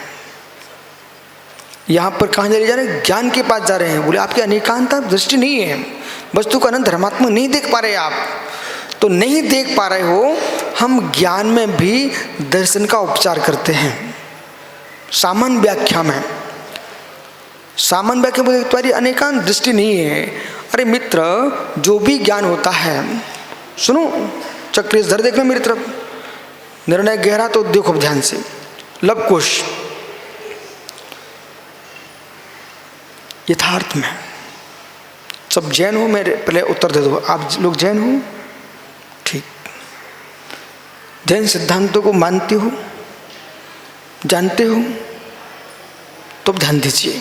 यहाँ पर कहाँ ले जा रहे हैं? ज्ञान के पास जा रहे हैं। बोले आपकी अनेकांत दृष्टि नहीं है, वस्तु को अनंत धर्मात्मक नहीं देख पा रहे आप। तो नहीं देख पा रहे हो, हम ज्ञान में भी दर्शन का उपचार करते हैं। सामान्य व्याख्या में, सामान्य व्याख्या बोले तुम्हारी अनेकांत दृष्टि नहीं है। अरे मित्र, जो भी ज्ञान होता है, सुनो चक्रेश धर देखना मेरी तरफ, निर्णय गहरा तो देखो ध्यान से। लवकुश यथार्थ में सब जैन हो, मेरे पहले उत्तर दे दो। आप लोग जैन हो? ठीक। जैन सिद्धांतों को मानते हो, जानते हो? तो ध्यान दीजिए,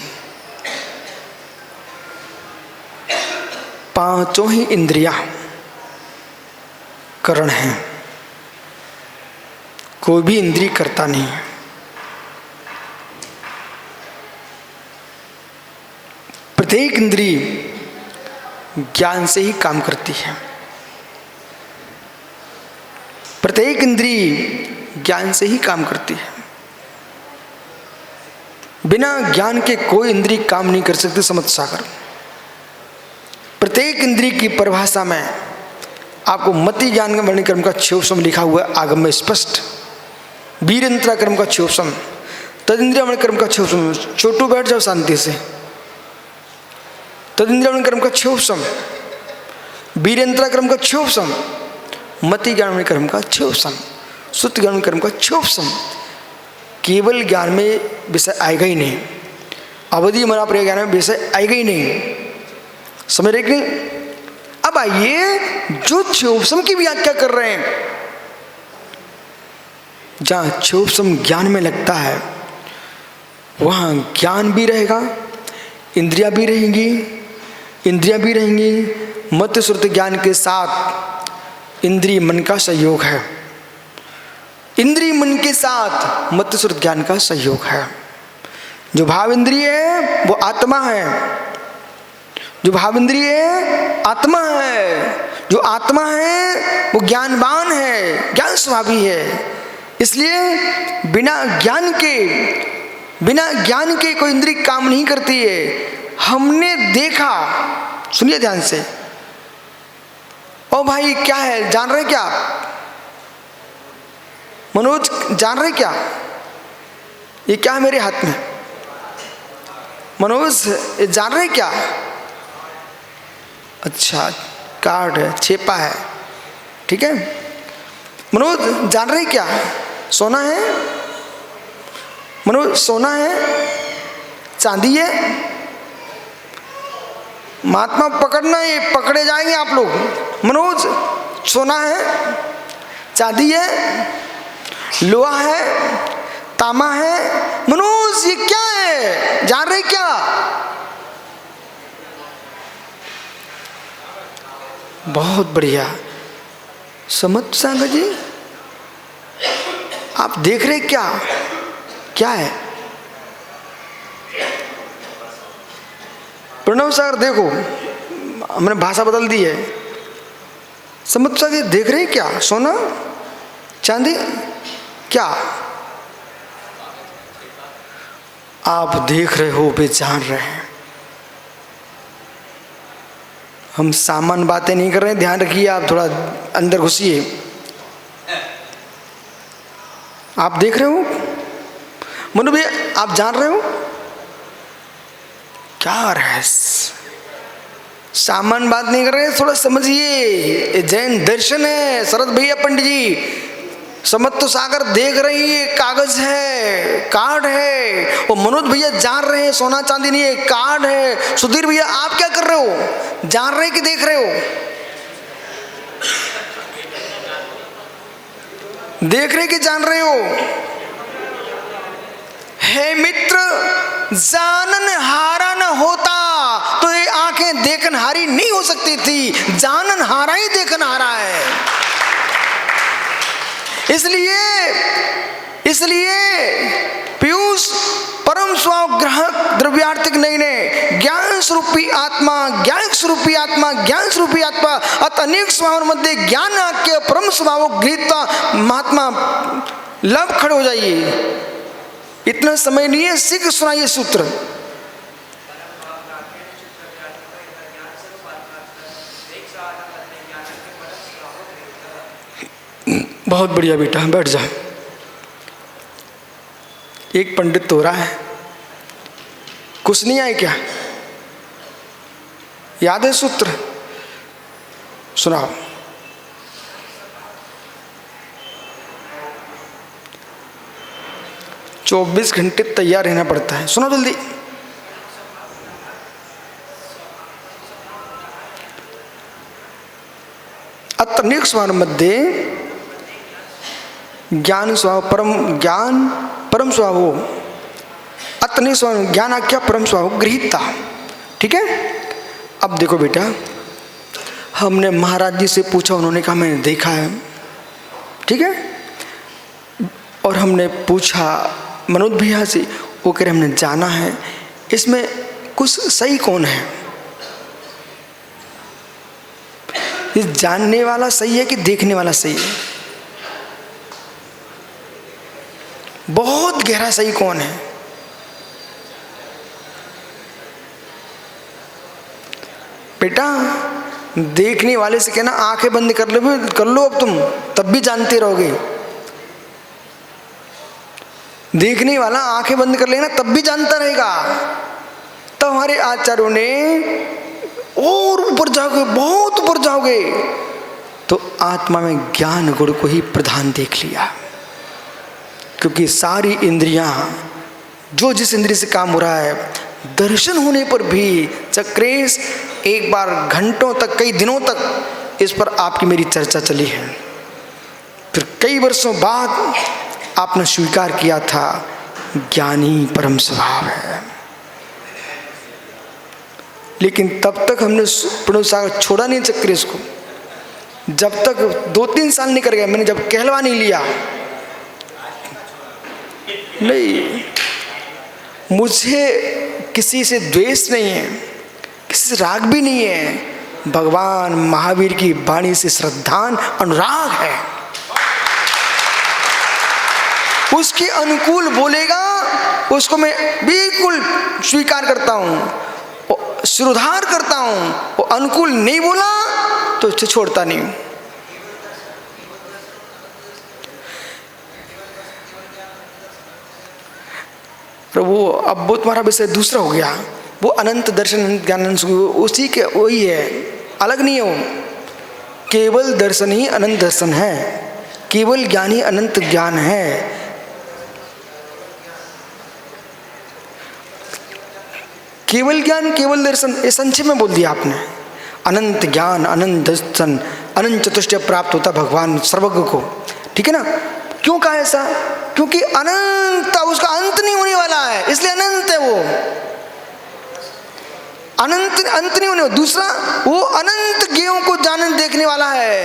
पांचों ही इंद्रियां करण हैं, कोई भी इंद्रिय करता नहीं है। प्रत्येक इंद्रिय ज्ञान से ही काम करती है। प्रत्येक इंद्रिय ज्ञान से ही काम करती है। बिना ज्ञान के कोई इंद्रिय काम नहीं कर सकती। समर्थ सागर प्रत्येक इंद्रिय की परिभाषा में आपको मति ज्ञान का वर्णन क्रम का 6 लिखा हुआ है आगम में स्पष्ट। वीरेंद्र क्रम का 6 तदिंद्रिय वर्णन क्रम का 6 छोटू बैठ जाओ शांति से। तदिंद्रिय वर्णन क्रम का 6 वीरेंद्र क्रम का 6 मति ज्ञान क्रम का 6 सुत ज्ञान क्रम का 6 केवल ज्ञान में विषय आएगा ही नहीं। अवधि मना प्रिय ज्ञान में विषय आएगा ही नहीं। समझ रहे कि नहीं? अब आइए जो 6 की व्याख्या कर रहे हैं, जहां 6 ज्ञान में लगता है वहां ज्ञान भी रहेगा, इंद्रियां भी रहेंगी, मत श्रुति ज्ञान के साथ इंद्रिय मन का सहयोग है। इंद्रिय मन के साथ मत श्रुति ज्ञान का सहयोग है। जो भाव इंद्रिय है वो आत्मा है, जो भाव इंद्रिय है आत्मा है, जो आत्मा है वो ज्ञानवान है, ज्ञान स्वभावी है। इसलिए बिना ज्ञान के कोई इंद्रिय काम नहीं करती है। हमने देखा, सुनिए ध्यान से। ओ भाई क्या है, जान रहे क्या मनोज, जान रहे क्या ये क्या है मेरे हाथ में? मनोज ये जान रहे क्या? अच्छा कार्ड है, छेपा है, ठीक है। मनोज जान रहे क्या? सोना है मनोज, सोना है, चांदी है। महात्मा पकड़ना, ये पकड़े जाएंगे आप लोग। मनोज सोना है, चांदी है, लोहा है, तामा है। मनोज ये क्या है, जान रहे क्या? बहुत बढ़िया। समझ सागर जी, आप देख रहे क्या? क्या है? प्रणव सागर देखो, हमने भाषा बदल दी है। समझ सागर देख रहे क्या? सोना, चांदी, क्या आप देख रहे हो, वे जान रहे हैं। हम सामान्य बातें नहीं कर रहे हैं, ध्यान रखिए। आप थोड़ा अंदर घुसिए। आप देख रहे हो मनु भैया, आप जान रहे हो क्या रहस्य? सामान्य बात नहीं कर रहे, थोड़ा समझिए। जैन दर्शन है। शरद भैया पंडित जी, समत्त सागर देख रही है, कागज है, कार्ड है। और मनोज भैया जान रहे हैं सोना चांदी नहीं है, कार्ड है। सुधीर भैया आप क्या कर रहे हो, जान रहे कि देख रहे हो? देख रहे कि जान रहे हो? हे मित्र, जानन हारा न होता तो ये आंखें देखन हारी नहीं हो सकती थी। जानन हारा ही देखन हारा है। इसलिए पीयूष परम स्वग्राहक द्रव्यार्थिक नहीं ने ज्ञान स्वरूपी आत्मा अत अनेक स्वभाव मध्य ज्ञान आख्य परम स्वभाव गृहीता महात्मा लव खड़े हो जाइए। इतना समय नहीं है, शीघ्र सुनाइए सूत्र। बहुत बढ़िया बेटा, बैठ जा। एक पंडित तो रहा है, कुछ नहीं आए क्या? याद है सूत्र? सुनाओ। चौबीस घंटे तैयार रहना पड़ता है। सुनो जल्दी। अतनिक स्वर मध्य ज्ञान स्वभाव परम स्वभाव हो। अतनिक स्वर ज्ञान आख्या परम स्वभाव गृहीता। ठीक है। अब देखो बेटा, हमने महाराज जी से पूछा, उन्होंने कहा मैंने देखा है। ठीक है। और हमने पूछा मनोज भैया से, वो कह रहे हमने जाना है। इसमें कुछ सही कौन है? ये जानने वाला सही है कि देखने वाला सही है? बहुत गहरा सही कौन है? बेटा देखने वाले से कहना आंखें बंद कर लो अब तुम, तब भी जानते रहोगे। देखने वाला आंखें बंद कर लेना तब भी जानता रहेगा। तब हमारे आचार्यों ने और ऊपर जाओगे, बहुत ऊपर जाओगे तो आत्मा में ज्ञान गुण को ही प्रधान देख लिया। क्योंकि सारी इंद्रियां, जो जिस इंद्रिय से काम हो रहा है, दर्शन होने पर भी चक्रेश एक बार घंटों तक, कई दिनों तक इस पर आपकी मेरी चर्चा चली है। फिर कई वर्षों बाद आपने स्वीकार किया था ज्ञानी परम स्वभाव है। लेकिन तब तक हमने प्रणव सागर छोड़ा नहीं चक्रेश को, जब तक 2-3 साल नहीं कर गया। मैंने जब कहलवा नहीं लिया, नहीं, मुझे किसी से द्वेष नहीं है, किसी से राग भी नहीं है। भगवान महावीर की वाणी से श्रद्धा अनुराग है। उसके अनुकूल बोलेगा उसको मैं बिल्कुल स्वीकार करता हूं, सुधार करता हूं। वो अनुकूल नहीं बोला तो उसे छोड़ता नहीं हूं। तो वो अब वो तुम्हारा विषय दूसरा हो गया। वो अनंत दर्शन, अनंत ज्ञान, उसी के वही है, अलग नहीं है। वो केवल दर्शन ही अनंत दर्शन है, केवल ज्ञान ही अनंत ज्ञान है। केवल ज्ञान, केवल दर्शन, ये संक्षेप में बोल दिया आपने। अनंत ज्ञान, अनंत दर्शन, अनंत चतुष्टय प्राप्त होता भगवान सर्वज्ञ को। ठीक है ना? क्यों कहा ऐसा? क्योंकि अनंत, उसका अंत नहीं होने वाला है, इसलिए अनंत है। वो अनंत, अंत नहीं होने वाला। दूसरा, वो अनंत ज्ञों को जानने देखने वाला है,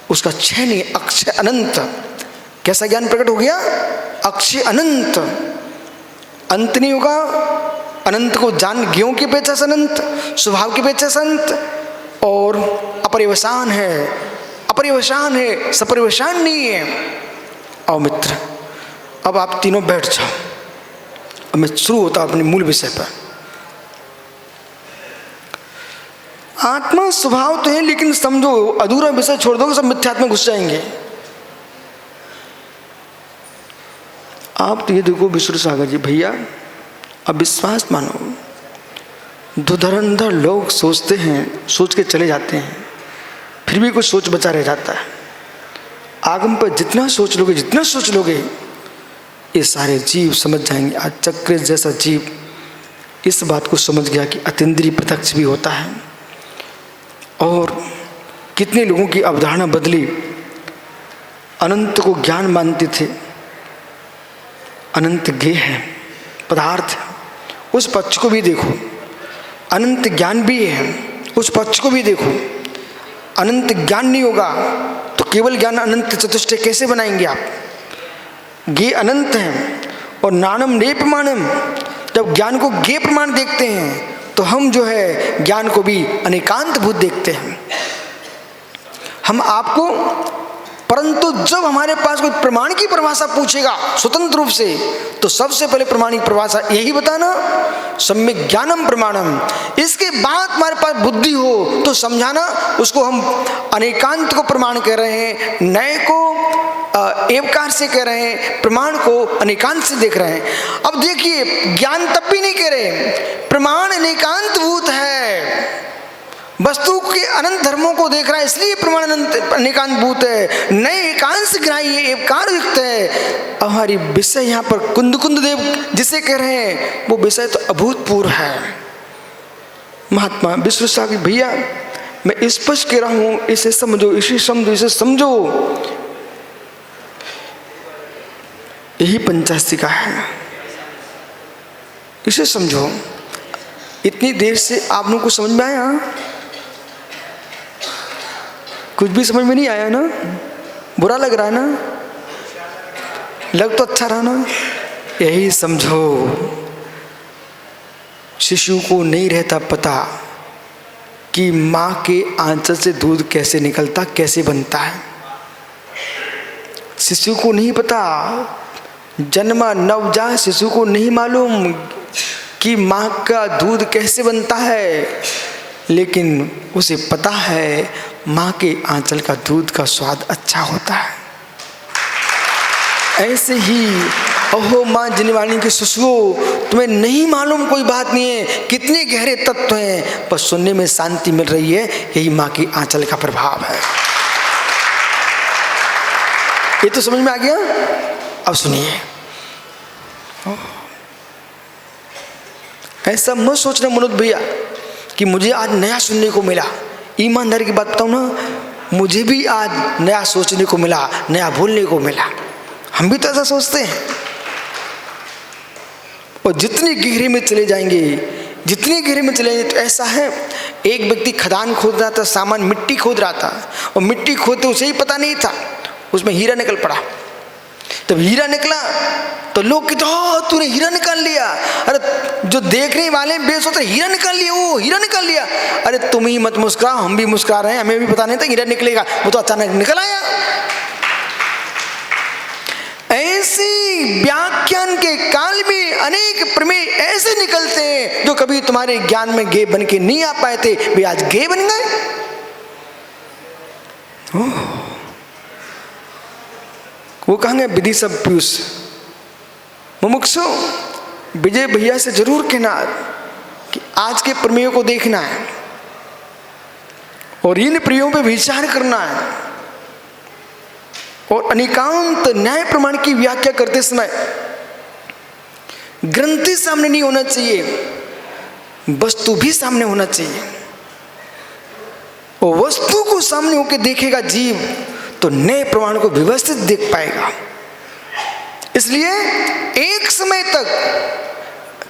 उसका क्षय नहीं, अक्षय अनंत। कैसा ज्ञान प्रकट हो गया? अक्षय अनंत, अंत नहीं होगा। अनंत को जान, ज्ञों की अपेक्षा से अनंत, स्वभाव की अपेक्षा से अनंत, और अपरिवसान है, अपरिवसान है, सपरिवसान नहीं है। आओ मित्र, अब आप तीनों बैठ जाओ। अब मैं शुरू होता अपने मूल विषय पर। आत्मा स्वभाव तो है, लेकिन समझो अधूरा विषय छोड़ दो, सब मिथ्यात्व में घुस जाएंगे। आप तो ये देखो विष्णु सागर जी भैया, अब विश्वास मानो। धुरंधर लोग सोचते हैं, सोच के चले जाते हैं, फिर भी कुछ सोच बचा रह जाता है। आगम पर जितना सोच लोगे, जितना सोच लोगे, ये सारे जीव समझ जाएंगे। आज चक्र जैसा जीव इस बात को समझ गया कि अतीन्द्रिय प्रत्यक्ष भी होता है। और कितने लोगों की अवधारणा बदली। अनंत को ज्ञान मानते थे, अनंत ज्ञेय है, पदार्थ। उस पक्ष को भी देखो, अनंत ज्ञान भी है, उस पक्ष को भी देखो। अनंत ज्ञान नहीं होगा तो केवल ज्ञान अनंत चतुष्टय कैसे बनाएंगे आप? ज्ञेय अनंत है और नानम ने प्रमाणम। जब ज्ञान को ज्ञेय प्रमाण देखते हैं तो हम जो है ज्ञान को भी अनेकांत भूत देखते हैं। हम आपको, परंतु जब हमारे पास कोई प्रमाण की परिभाषा पूछेगा स्वतंत्र रूप से, तो सबसे पहले प्रमाणिक परिभाषा यही बताना, सम्यक ज्ञानम प्रमाणम। इसके बाद हमारे पास बुद्धि हो तो समझाना, उसको हम अनेकांत को प्रमाण कह रहे हैं, नए को एवकार से कह रहे हैं, प्रमाण को अनेकांत से देख रहे हैं। अब देखिए, ज्ञान तब भी नहीं कह रहे, प्रमाण अनेकांत भूत है, वस्तु के अनंत धर्मों को देख रहा है, इसलिए प्रमाण अनंत अनेकांत भूत है, नए एकांश ग्राही है, एवकार युक्त है। अब हमारी विषय यहाँ पर कुंद देव जिसे कह रहे हैं, वो विषय तो अभूतपूर्व है। महात्मा विष्णु सागर भैया, मैं स्पष्ट कह रहा हूँ, इसे समझो, इसे समझो, इसे समझो। यही पंचास्तिका है, इसे समझो। इतनी देर से आप लोगों को समझ में आया? कुछ भी समझ में नहीं आया ना? बुरा लग रहा है ना? लग तो अच्छा रहा ना? यही समझो, शिशु को नहीं रहता पता कि माँ के आंचल से दूध कैसे निकलता, कैसे बनता है। शिशु को नहीं पता, जन्मा नवजात शिशु को नहीं मालूम कि माँ का दूध कैसे बनता है, लेकिन उसे पता है माँ के आंचल का दूध का स्वाद अच्छा होता है। ऐसे ही ओहो माँ जिनवाणी के शिशुओं, तुम्हें नहीं मालूम कोई बात नहीं है, कितने गहरे तत्व हैं, पर सुनने में शांति मिल रही है, यही माँ की आंचल का प्रभाव है। ये तो समझ में आ गया। अब सुनिए, ऐसा मत सोचना मनोज भैया कि मुझे आज नया सुनने को मिला। ईमानदारी की बात बताऊं ना, मुझे भी आज नया सोचने को मिला, नया बोलने को मिला। हम भी तो ऐसा सोचते हैं। और जितनी गहरे में चले जाएंगे, जितनी गहरे में चले जाएंगे, तो ऐसा है, एक व्यक्ति खदान खोद रहा था, सामान मिट्टी खोद रहा था, और मिट्टी खोदते उसे ही पता नहीं था उसमें हीरा निकल पड़ा। तब हीरा निकला तो लोग कहते तूने हीरा निकाल लिया। अरे जो देखने वाले बेसोच हीरा निकाल लिया, वो हीरा निकाल लिया। अरे तुम ही मत मुस्कुराओ, हम भी मुस्कुरा रहे हैं, हमें भी पता नहीं था हीरा निकलेगा, वो तो अचानक निकल आया। ऐसी व्याख्यान के काल में अनेक प्रमेय ऐसे निकलते हैं जो कभी तुम्हारे ज्ञान में गे बन के नहीं आ पाए थे, वे आज गे बन गए। वो कहेंगे विधि सब पीयूष मुमुक्षु, विजय भैया से जरूर कहना कि आज के प्रमेयों को देखना है और इन प्रमेयों पे विचार करना है, और अनेकांत न्याय प्रमाण की व्याख्या करते समय ग्रंथि सामने नहीं होना चाहिए, वस्तु भी सामने होना चाहिए। और वस्तु को सामने होकर देखेगा जीव तो नए प्रमाण को व्यवस्थित देख पाएगा। इसलिए एक समय तक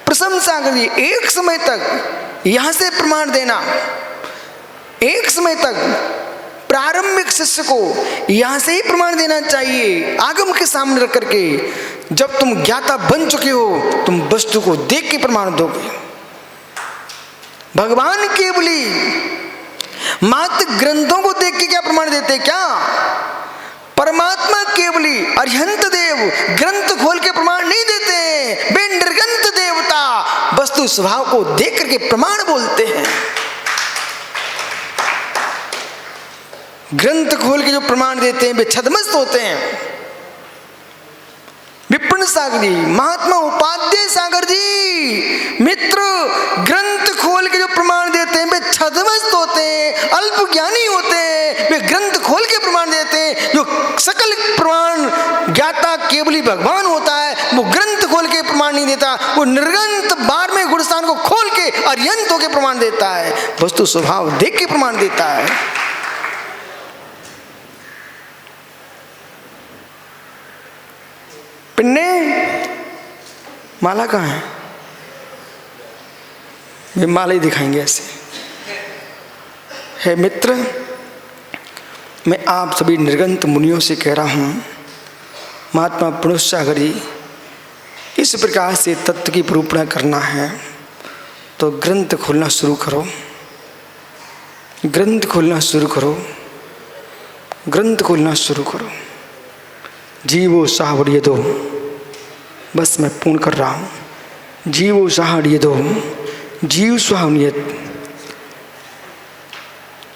प्रशंसा करिए, एक समय तक यहां से प्रमाण देना, एक समय तक प्रारंभिक शिष्य को यहां से ही प्रमाण देना चाहिए, आगम के सामने रख करके। जब तुम ज्ञाता बन चुके हो, तुम वस्तु को देख के प्रमाण दोगे। भगवान केवली मात्र ग्रंथों को देख के क्या प्रमाण देते क्या? परमात्मा केवली अरिहंत देव ग्रंथ खोल के प्रमाण नहीं देते, वे निर्गंत देवता वस्तु स्वभाव को देख करके प्रमाण बोलते हैं। ग्रंथ खोल के जो प्रमाण देते हैं वे छदमस्त होते हैं। विपिन सागर जी, महात्मा उपाध्याय सागर जी, मित्र ग्रंथ खोल के जो प्रमाण देते हैं वे छदमस्त होते हैं, अल्प ज्ञानी होते हैं। वे ग्रंथ खोल के प्रमाण देते हैं। जो सकल प्रमाण ज्ञाता केवली भगवान होता है, वो ग्रंथ खोल के प्रमाण नहीं देता, वो निर्गंत 12वें गुणस्थान को खोल के अरिहंत होकर प्रमाण देता है, वस्तु स्वभाव देख के प्रमाण देता है। पिन्ने माला कहाँ है? वे माला ही दिखाएंगे ऐसे। है मित्र, मैं आप सभी निर्गंत मुनियों से कह रहा हूँ, महात्मा पुरुष सागर जी, इस प्रकार से तत्व की निरूपण करना है तो ग्रंथ खोलना शुरू करो, ग्रंथ खोलना शुरू करो, ग्रंथ खोलना शुरू करो। जीवो साहड़िए दो, बस मैं पूर्ण कर रहा हूँ। जीवो साहड़िए दो, जीव स्वाहनियत।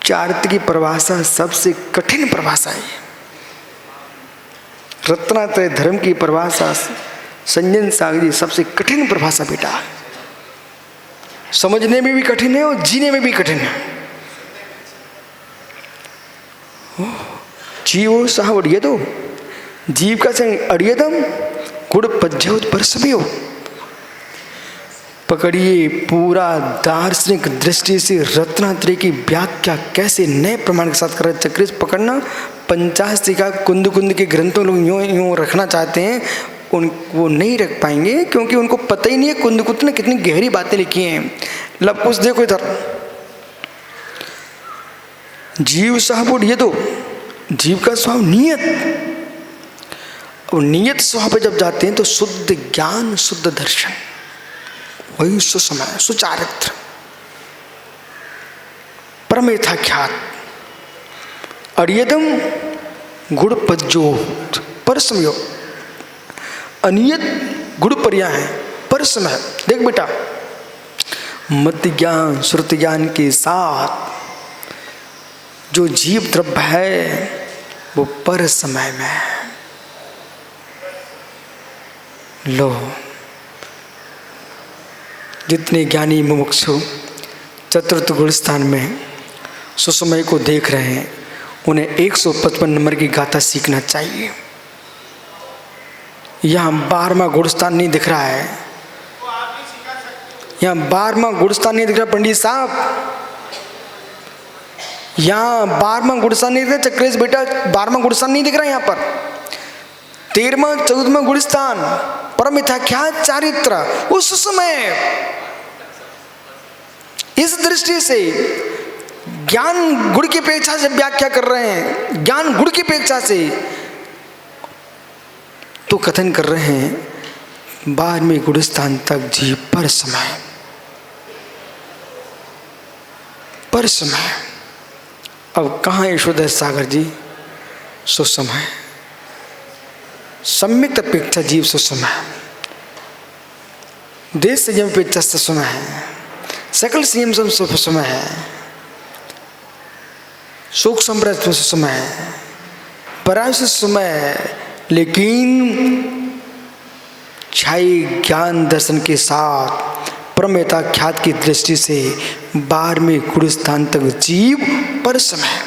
चारित्र की परिभाषा सबसे कठिन परिभाषा है। रत्नात्रय धर्म की परिभाषा संजन सागरी सबसे कठिन परिभाषा बेटा, समझने में भी कठिन है और जीने में भी कठिन है। जीवो साहड़िए दो, जीव का संग अड़ियदम गुड़ पज्यो परसभियो। पकड़िए पूरा दार्शनिक दृष्टि से रत्नात्रय की व्याख्या कैसे नए प्रमाण के साथ कर रहे। चक्रिस पकड़ना, पंचास्त्री का कुंद कुंद के ग्रंथों लोग यूं रखना चाहते हैं, वो नहीं रख पाएंगे क्योंकि उनको पता ही नहीं है कुंद कुंद ने कितनी गहरी बातें लिखी हैं। लब कुछ देखो इधर, जीव साहब ये दो, जीव का स्वभाव नियत, और नियत स्वभाव पे जब जाते हैं तो शुद्ध ज्ञान, शुद्ध दर्शन, वही सुसमय सुचारित्र परम यथाख्यात। अड़ियदम गुड़ पज्जो, परसम योग अनियत गुण पर्याय है। परसम है, देख बेटा, मत ज्ञान श्रुति ज्ञान के साथ जो जीव द्रव्य है वो पर समय में है। लो, जितने ज्ञानी मुमुक्षु चतुर्थ गुण स्थान में सुसमय को देख रहे हैं, उन्हें 155 नंबर की गाथा सीखना चाहिए। यहाँ 12वां गुणस्थान नहीं दिख रहा है, यहाँ 12वां गुणस्थान नहीं दिख रहा पंडित साहब, यहाँ 12वां गुणस्थान नहीं दिख रहा चक्रेश बेटा, 12वां गुणस्थान नहीं दिख रहा यहाँ पर। 13वां 14वां गुणस्थान परम मिथ्याख्यात चारित्र, उस समय इस दृष्टि से ज्ञान गुण की अपेक्षा से व्याख्या कर रहे हैं, ज्ञान गुण की अपेक्षा से तो कथन कर रहे हैं 12वें गुणस्थान तक जीव पर समय, पर समय। अब कहाँ यशोदा सागर जी सुसमय, सम्यक अपेक्षा जीव सुसमय, देश संयम अपेक्षा सुसमय है, सकल संयम सुसमय है, शोक संप्रत सुसमय है, पराय सुसमय है, लेकिन छाई ज्ञान दर्शन के साथ परमेता ख्यात की दृष्टि से 12वें गुण स्थान तक जीव पर समय।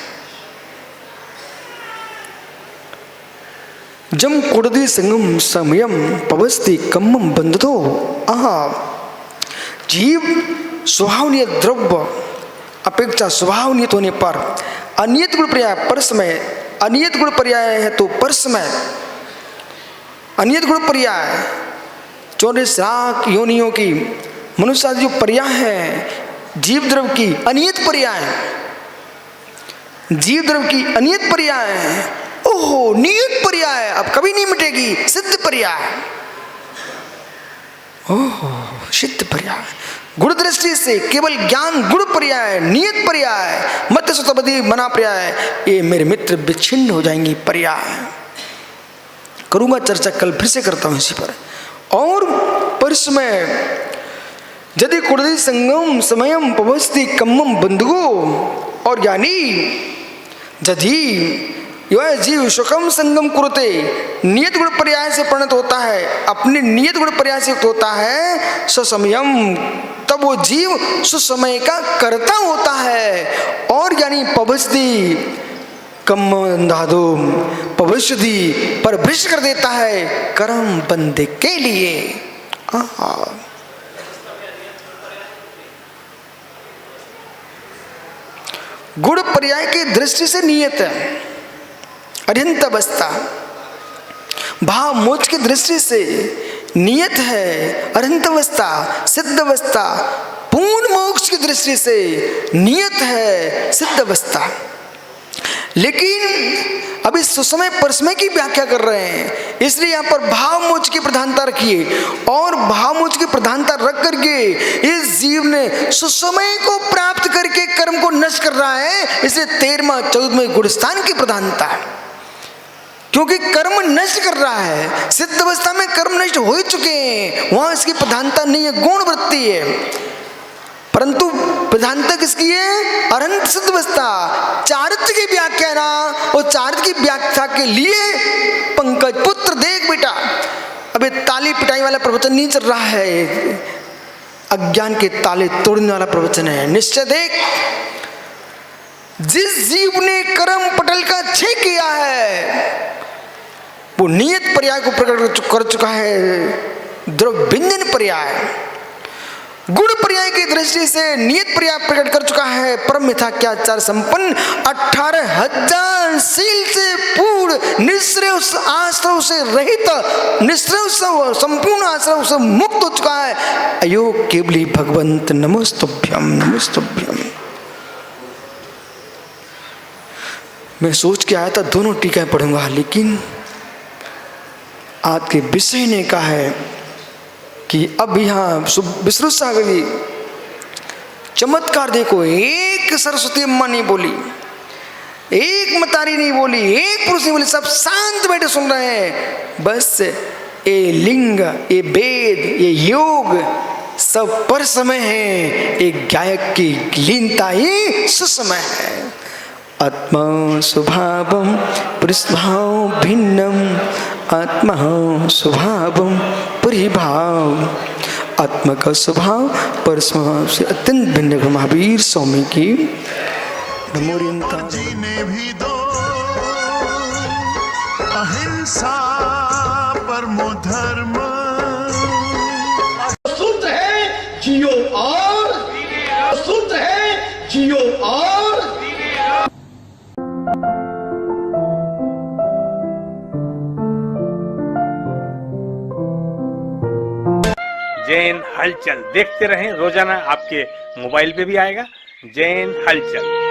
जम कुड़दी संगम समयम पवस्ति कम्मम बंधतो आहा। जीव स्वभावनीय द्रव्य अपेक्षा स्वभावनीय होने पर अनियत गुण पर्याय पर समय, अनियत गुण पर्याय है तो पर समय, अनियत गुण पर्याय 24 लाख योनियों की मनुष्य आदि जो पर्याय है जीव द्रव्य की अनियत पर्याय, जीव द्रव्य की अनियत पर्याय है। ओहो, नियत पर्याय अब कभी नहीं मिटेगी, सिद्ध पर्याय। ओहो, सिद्ध पर्याय गुण दृष्टि से केवल ज्ञान गुण पर्याय, नियत पर्याय, मत सुतबदी मना पर्याय, ये मेरे मित्र विच्छिन्न हो जाएंगी पर्याय। करूंगा चर्चा कल, फिर से करता हूं इसी पर। और परसमय यदि कुड़दी संगम समयम पवस्ति कम्मम बंधुगो, और यानी यदि यह जीव सुखम संगम कुरुते नियत गुण पर्याय से परिणत होता है, अपने नियत गुण पर्याय से युक्त होता है, ससमयम तब वो जीव सुसमय का कर्ता होता है। और यानी पवस्ति कम दादो पवस्ति पर भ्रष्ट कर देता है कर्म बंदे के लिए। गुण पर्याय की दृष्टि से नियत है अरिहंत अवस्था, भाव मोक्ष की दृष्टि से नियत है अरिहंत अवस्था, सिद्ध अवस्था, पूर्ण मोक्ष की दृष्टि से नियत है सिद्ध अवस्था। लेकिन अभी सुसमय परसमय की व्याख्या कर रहे हैं, इसलिए यहाँ पर भाव मोक्ष की प्रधानता रखिए। और भाव मोक्ष की प्रधानता रख करके इस जीव ने सुसमय को प्राप्त करके कर्म को नष्ट कर रहा है, इसलिए 13वां 14वें गुणस्थान की प्रधानता है, क्योंकि कर्म नष्ट कर रहा है। सिद्ध अवस्था में कर्म नष्ट हो ही चुके हैं, वहां इसकी प्रधानता नहीं है, गुण वृत्ति है। परंतु प्रधानता किसकी है? अरंत सिद्ध अवस्था। चारित्र की व्याख्या ना, और चारित्र की व्याख्या के लिए पंकज पुत्र देख बेटा, अबे ताली पिटाई वाला प्रवचन नहीं चल रहा है, अज्ञान के ताले तोड़ने वाला प्रवचन है। निश्चय देख, जिस जीव ने कर्म पटल का क्षय किया है वो नियत पर्याय को प्रकट कर चुका है, द्रव्य व्यंजन पर्याय, गुण पर्याय की दृष्टि से नियत पर्याय प्रकट कर चुका है। परम मिथ्याचार संपन्न 18,000 शील से पूर्ण निःश्रेय आश्रव से रहित, निःश्रेय संपूर्ण आश्रव से मुक्त हो चुका है। अयो केवली भगवंत नमस्तुभ्यम नमस्तुभ्यम। मैं सोच के आया था दोनों टीकाएं पढ़ूंगा, लेकिन आज के विषय ने कहा है कि अब यहाँ विश्रुत सागर जी चमत्कार देखो, एक सरस्वती अम्मा नहीं बोली, एक मतारी नहीं बोली, एक पुरुष नहीं बोली, सब शांत बैठे सुन रहे हैं। बस ये लिंग, ये वेद, ये योग सब पर समय है, एक गायक की लीनता ही सुसमय है। आत्मा स्वभावम पुरुषभाव भिन्नम, आत्मा स्वभावम परिभाव। आत्मा का स्वभाव पर स्वभाव से अत्यंत भिन्न है। महावीर स्वामी की जीने भी दो अहिंसा परमो धर्म। सूत्र है जियो और, सूत्र है जियो और। जैन हलचल देखते रहें, रोजाना आपके मोबाइल पे भी आएगा जैन हलचल।